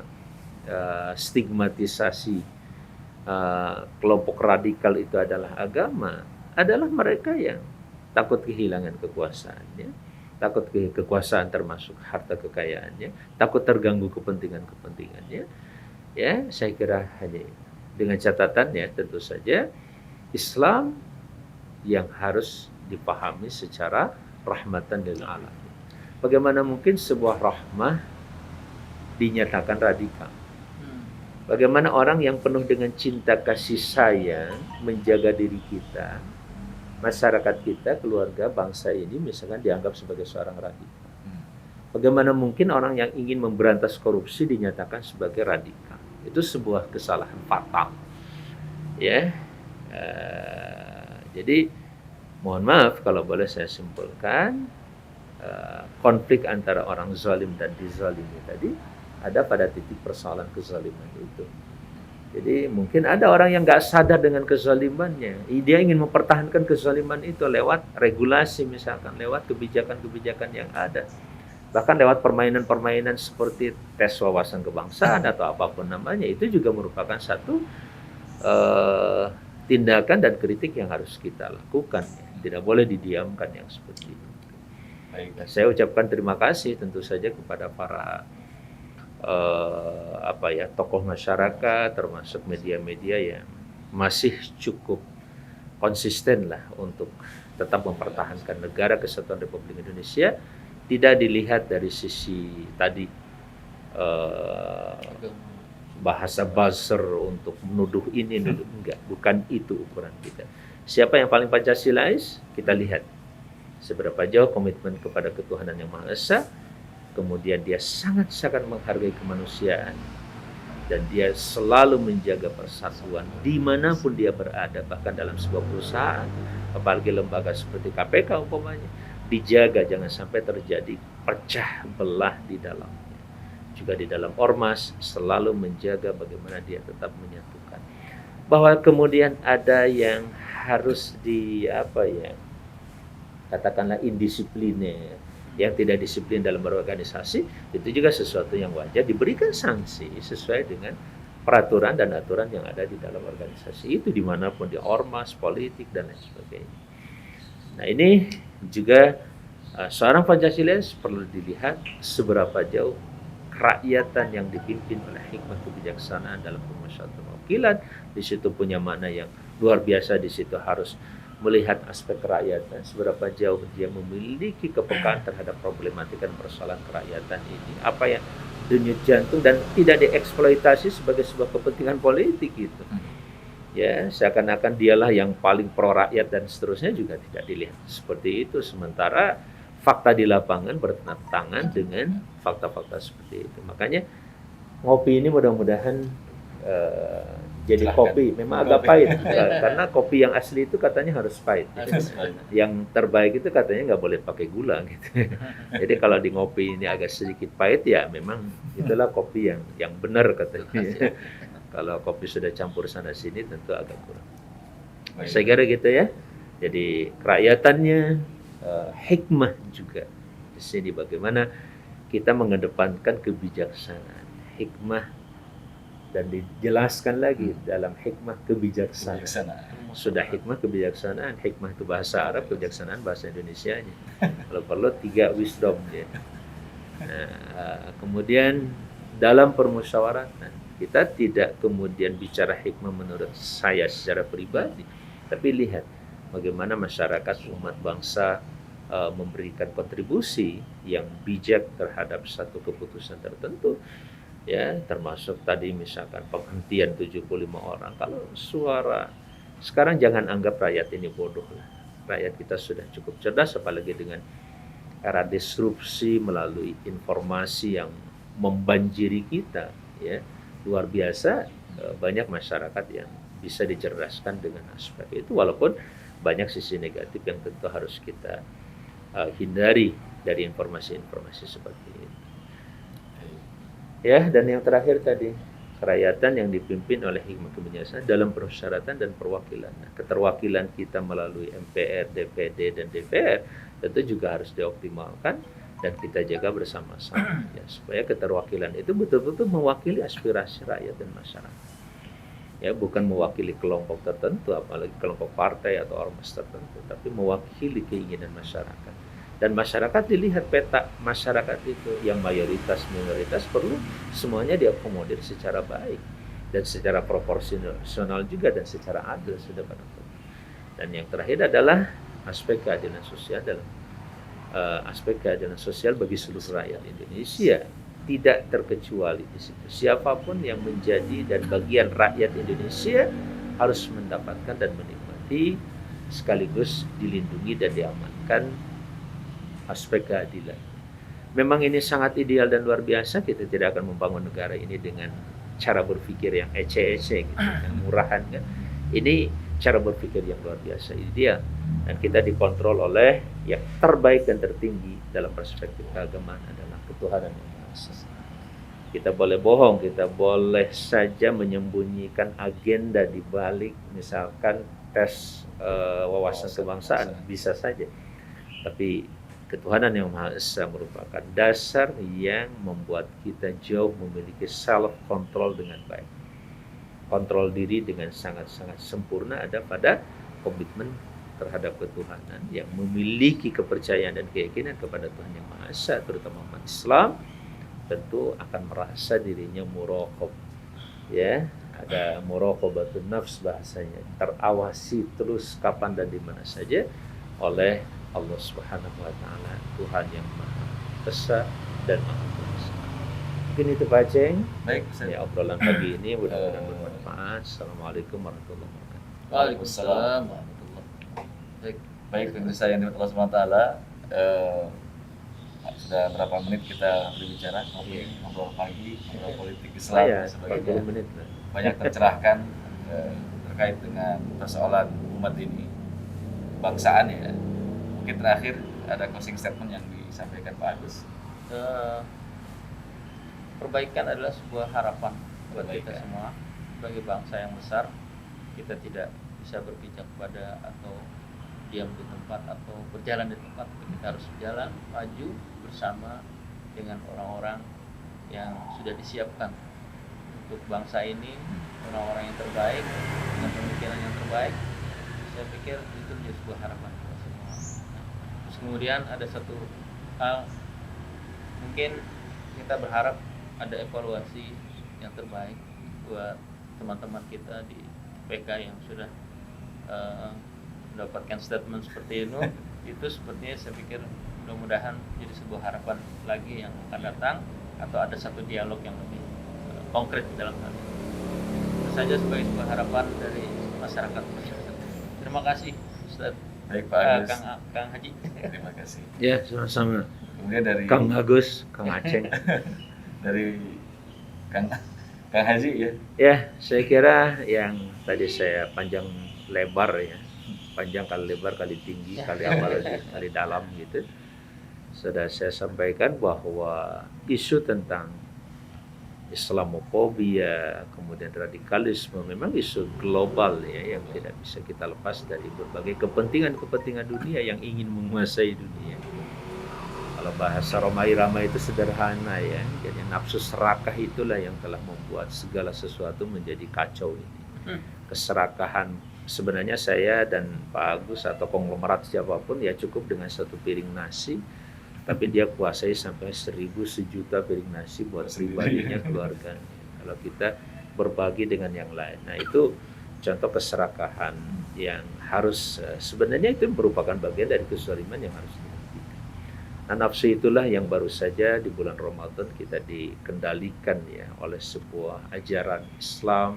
stigmatisasi kelompok radikal itu adalah agama, adalah mereka yang takut kehilangan kekuasaannya, takut kekuasaan termasuk harta kekayaannya, takut terganggu kepentingannya. Ya, saya kira hanya dengan catatan ya, tentu saja Islam yang harus dipahami secara rahmatan lil alamin. Bagaimana mungkin sebuah rahmah dinyatakan radikal? Bagaimana orang yang penuh dengan cinta kasih sayang menjaga diri kita, masyarakat kita, keluarga, bangsa ini misalkan dianggap sebagai seorang radikal? Bagaimana mungkin orang yang ingin memberantas korupsi dinyatakan sebagai radikal? Itu sebuah kesalahan fatal. Ya, jadi mohon maaf kalau boleh saya simpulkan, konflik antara orang zalim dan dizalimi tadi ada pada titik persoalan kezaliman itu. Jadi mungkin ada orang yang nggak sadar dengan kezalimannya, dia ingin mempertahankan kezaliman itu lewat regulasi misalkan, lewat kebijakan-kebijakan yang ada, bahkan lewat permainan-permainan seperti tes wawasan kebangsaan atau apapun namanya. Itu juga merupakan satu tindakan dan kritik yang harus kita lakukan. Tidak boleh didiamkan yang seperti itu. Baik. Dan saya ucapkan terima kasih tentu saja kepada para tokoh masyarakat, termasuk media-media yang masih cukup konsisten lah untuk tetap mempertahankan negara kesatuan Republik Indonesia. Tidak dilihat dari sisi tadi bahasa buzzer untuk menuduh ini, menuduh enggak. Bukan itu ukuran kita. Siapa yang paling Pancasilais, kita lihat seberapa jauh komitmen kepada ketuhanan yang Maha Esa, kemudian dia sangat-sangat menghargai kemanusiaan, dan dia selalu menjaga persatuan dimanapun dia berada, bahkan dalam sebuah perusahaan, apalagi lembaga seperti KPK umpamanya, dijaga jangan sampai terjadi pecah belah di dalamnya. Juga di dalam ormas selalu menjaga bagaimana dia tetap menyatukan. Bahwa kemudian ada yang harus katakanlah indisipliner, yang tidak disiplin dalam berorganisasi, itu juga sesuatu yang wajar, diberikan sanksi sesuai dengan peraturan dan aturan yang ada di dalam organisasi itu, dimanapun di ormas, politik, dan lain sebagainya. Nah ini juga seorang Pancasilais perlu dilihat seberapa jauh kerakyatan yang dipimpin oleh hikmah kebijaksanaan dalam pemusyawaratan perwakilan, di situ punya makna yang luar biasa. Di situ harus melihat aspek kerakyatan, seberapa jauh dia memiliki kepekaan terhadap problematika dan persoalan kerakyatan ini, apa yang denyut jantung dan tidak dieksploitasi sebagai sebuah kepentingan politik gitu. Ya, seakan-akan dialah yang paling pro rakyat dan seterusnya, juga tidak dilihat seperti itu. Sementara fakta di lapangan bertentangan dengan fakta-fakta seperti itu. Makanya ngopi ini mudah-mudahan jadi kopi memang agak pahit, karena kopi yang asli itu katanya harus pahit. Yang terbaik itu katanya nggak boleh pakai gula gitu. Jadi kalau di ngopi ini agak sedikit pahit, ya memang itulah kopi yang benar katanya. Kalau kopi sudah campur sana sini tentu agak kurang. Saya kira gitu ya. Jadi kerakyatannya, hikmah juga di sini, bagaimana kita mengedepankan kebijaksanaan, hikmah, dan dijelaskan lagi dalam hikmah kebijaksanaan. Sudah hikmah kebijaksanaan, hikmah itu bahasa Arab, kebijaksanaan bahasa Indonesianya. Kalau perlu 3 wisdom ya. Nah, kemudian dalam permusyawaratan kita tidak kemudian bicara hikmah menurut saya secara pribadi, tapi lihat bagaimana masyarakat umat bangsa memberikan kontribusi yang bijak terhadap satu keputusan tertentu. Ya, termasuk tadi misalkan penghentian 75 orang. Kalau suara sekarang, jangan anggap rakyat ini bodoh lah. Rakyat kita sudah cukup cerdas, apalagi dengan era disrupsi melalui informasi yang membanjiri kita, ya. Luar biasa banyak masyarakat yang bisa dicerdaskan dengan aspek itu, walaupun banyak sisi negatif yang tentu harus kita hindari dari informasi-informasi seperti itu. Ya, dan yang terakhir tadi, kerakyatan yang dipimpin oleh hikmah kebijaksanaan dalam persyaratan dan perwakilan. Nah, keterwakilan kita melalui MPR, DPD, dan DPR tentu juga harus dioptimalkan dan kita jaga bersama-sama, ya, supaya keterwakilan itu betul-betul mewakili aspirasi rakyat dan masyarakat. Ya, bukan mewakili kelompok tertentu, apalagi kelompok partai atau ormas tertentu, tapi mewakili keinginan masyarakat. Dan masyarakat dilihat peta masyarakat itu yang mayoritas minoritas perlu semuanya diakomodir secara baik dan secara proporsional juga dan secara adil sudah pada. Dan yang terakhir adalah aspek keadilan sosial dalam aspek keadilan sosial bagi seluruh rakyat Indonesia, tidak terkecuali di situ. Siapapun yang menjadi dan bagian rakyat Indonesia harus mendapatkan dan menikmati sekaligus dilindungi dan diamankan aspek keadilan. Memang ini sangat ideal dan luar biasa. Kita tidak akan membangun negara ini dengan cara berpikir yang ece-ece gitu, yang murahan kan. Ini cara berpikir yang luar biasa ideal, dan kita dikontrol oleh yang terbaik dan tertinggi dalam perspektif keagamaan adalah ketuhanan yang Maha Esa. Kita boleh bohong, kita boleh saja menyembunyikan agenda di balik misalkan tes wawasan kebangsaan, bisa saja. Tapi ketuhanan yang Maha Esa merupakan dasar yang membuat kita jauh memiliki self control dengan baik. kontrol diri dengan sangat-sangat sempurna ada pada komitmen terhadap ketuhanan, yang memiliki kepercayaan dan keyakinan kepada Tuhan Yang Maha Esa, terutama umat Islam, tentu akan merasa dirinya muraqab, ya, ada muraqabatun nafs bahasanya, terawasi terus kapan dan di mana saja oleh Allah Subhanahu wa taala, Tuhan Yang Maha Esa dan Maha Kuasa. Mungkin itu Pak Aceng. Baik, Ustaz. Ya, obrolan pagi ini mudah-mudahan bermanfaat. Assalamualaikum warahmatullahi wabarakatuh. Waalaikumsalam warahmatullahi. Baik. Baik, pemirsa yang dirahmati Allah SWT, sudah berapa menit kita berbicara, ngobrol pagi, ngobrol politik Islam dan sebagainya. 40 menit lah. Banyak tercerahkan terkait dengan persoalan umat ini, bangsaan ya. Mungkin terakhir ada closing statement yang disampaikan Pak Agus. Perbaikan adalah sebuah harapan buat kita Perbaikan. semua sebagai bangsa yang besar. Kita tidak bisa berpijak pada atau diam di tempat atau berjalan di tempat. Kita harus berjalan maju bersama dengan orang-orang yang sudah disiapkan untuk bangsa ini, orang-orang yang terbaik dengan pemikiran yang terbaik. Saya pikir itu menjadi sebuah harapan kita semua. Terus kemudian ada satu hal, mungkin kita berharap ada evaluasi yang terbaik buat teman-teman kita di PK yang sudah mendapatkan statement seperti itu. Itu sepertinya saya pikir mudah-mudahan jadi sebuah harapan lagi yang akan datang, atau ada satu dialog yang lebih konkret dalam hal ini. Itu saja sebagai sebuah harapan dari masyarakat. Terima kasih Ustaz. Baik Pak Agus. Kang Haji. Terima kasih. Ya, sama-sama. Kemudian dari Kang Agus, Kang Aceng. dari Kang Haji ya. Ya, saya kira yang tadi saya panjang lebar ya, panjang kali lebar kali tinggi kali apa lagi kali dalam gitu, sudah saya sampaikan bahwa isu tentang Islamofobia, kemudian radikalisme memang isu global ya, yang tidak bisa kita lepas dari berbagai kepentingan dunia yang ingin menguasai dunia. Kalau bahasa Romai-Ramai itu sederhana ya, jadi nafsu serakah itulah yang telah membuat segala sesuatu menjadi kacau ini. Keserakahan, sebenarnya saya dan Pak Agus atau konglomerat siapapun ya cukup dengan satu piring nasi, tapi dia kuasai sampai 1.000 sejuta piring nasi buat pribadinya, keluarganya. Kalau kita berbagi dengan yang lain, nah itu contoh keserakahan yang harus, sebenarnya itu merupakan bagian dari kezaliman yang harus dihentikan. Nah, nafsu itulah yang baru saja di bulan Ramadan kita dikendalikan ya oleh sebuah ajaran Islam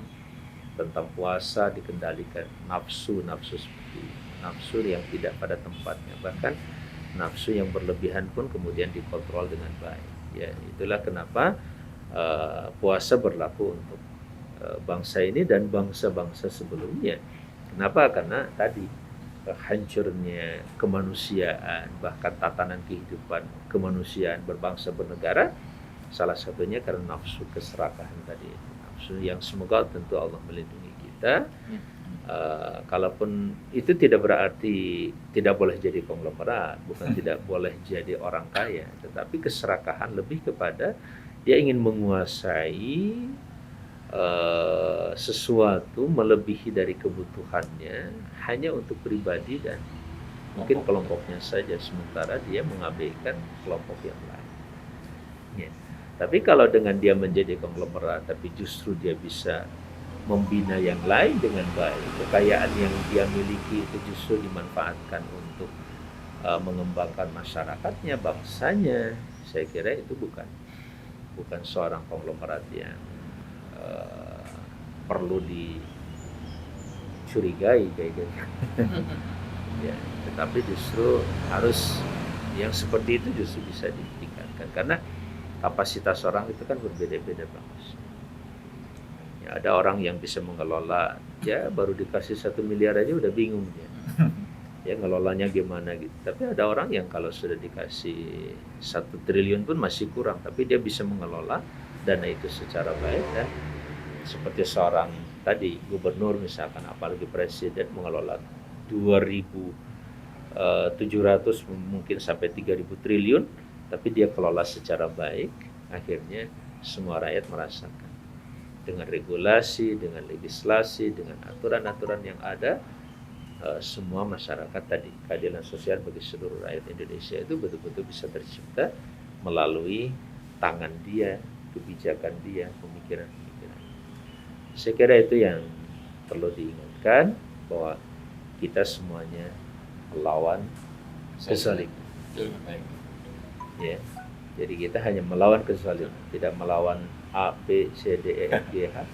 tentang puasa, dikendalikan nafsu seperti ini. Nafsu yang tidak pada tempatnya, bahkan nafsu yang berlebihan pun kemudian dikontrol dengan baik. Ya, itulah kenapa puasa berlaku untuk bangsa ini dan bangsa-bangsa sebelumnya. Kenapa? Karena tadi hancurnya kemanusiaan, bahkan tatanan kehidupan kemanusiaan berbangsa bernegara, salah satunya karena nafsu keserakahan tadi. Nafsu yang semoga tentu Allah melindungi kita. Kalaupun itu tidak berarti tidak boleh jadi konglomerat, bukan tidak boleh jadi orang kaya, tetapi keserakahan lebih kepada dia ingin menguasai sesuatu melebihi dari kebutuhannya hanya untuk pribadi dan mungkin kelompoknya saja, sementara dia mengabaikan kelompok yang lain. Ya. Tapi kalau dengan dia menjadi konglomerat, tapi justru dia bisa membina yang lain dengan baik, kekayaan yang dia miliki itu justru dimanfaatkan untuk mengembangkan masyarakatnya, bangsanya, saya kira itu bukan seorang konglomerat yang perlu dicurigai kayak gitu. Ya, tetapi justru harus yang seperti itu justru bisa ditingkatkan karena kapasitas orang itu kan berbeda-beda bagus. Ya, ada orang yang bisa mengelola, ya baru dikasih 1 miliar aja udah bingung dia. Ya ngelolanya gimana gitu. Tapi ada orang yang kalau sudah dikasih 1 triliun pun masih kurang, tapi dia bisa mengelola dana itu secara baik dan seperti seorang tadi gubernur misalkan, apalagi presiden mengelola 2.700 mungkin sampai 3.000 triliun, tapi dia kelola secara baik, akhirnya semua rakyat merasakan. dengan regulasi, dengan legislasi, dengan aturan-aturan yang ada, semua masyarakat tadi, keadilan sosial bagi seluruh rakyat Indonesia itu betul-betul bisa tercipta melalui tangan dia, kebijakan dia, pemikiran-pemikiran. Saya kira itu yang perlu diingatkan, bahwa kita semuanya melawan kezaliman. Baik. Ya. Jadi kita hanya melawan kezaliman, tidak melawan A, B, C, D, E, F, G, H,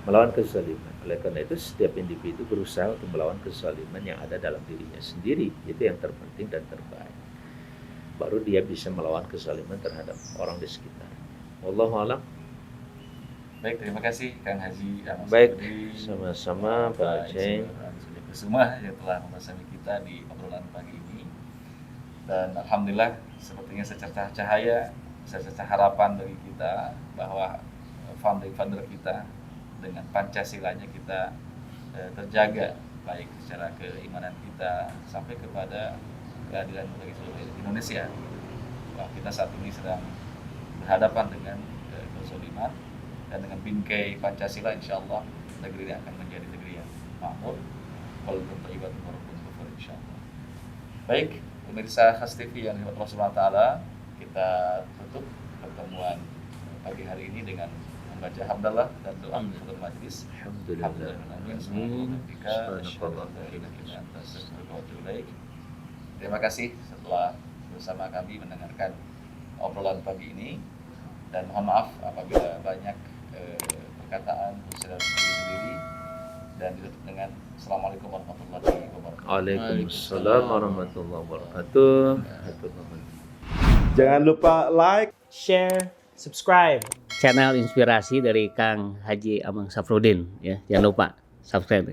melawan kezaliman. Oleh karena itu setiap individu berusaha untuk melawan kezaliman yang ada dalam dirinya sendiri. Itu yang terpenting dan terbaik. Baru dia bisa melawan kezaliman terhadap orang di sekitar. Wallahu a'lam. Baik, terima kasih Kang Haji Ahmad Baik, Safruddin. sama-sama Pak Aceh. Kusuma yang telah bersama kita di obrolan pagi ini. Dan alhamdulillah sepertinya secercah cahaya, secercah harapan bagi kita bahwa founder kita dengan Pancasilanya kita terjaga, baik secara keimanan kita sampai kepada keadilan bagi seluruh Indonesia. Bahwa kita saat ini sedang berhadapan dengan kezaliman, dan dengan bingkai Pancasila insya Allah negeri ini akan menjadi negeri yang makmur, walaupun terlibat walaupun kufur insya Allah. Baik, pemirsa Khas TV yang dirahmati Allah Subhanahu wa taala, kita tutup pertemuan pagi hari ini dengan membaca hamdalah dan doa untuk majelis. Terima kasih setelah bersama kami mendengarkan obrolan pagi ini, dan mohon maaf apabila banyak perkataan bersama diri sendiri, dan ditutup dengan Assalamualaikum warahmatullahi wabarakatuh. Waalaikumsalam warahmatullahi wabarakatuh. Jangan lupa like, share, subscribe channel inspirasi dari Kang Haji Ahmad Safruddin ya. Jangan lupa subscribe.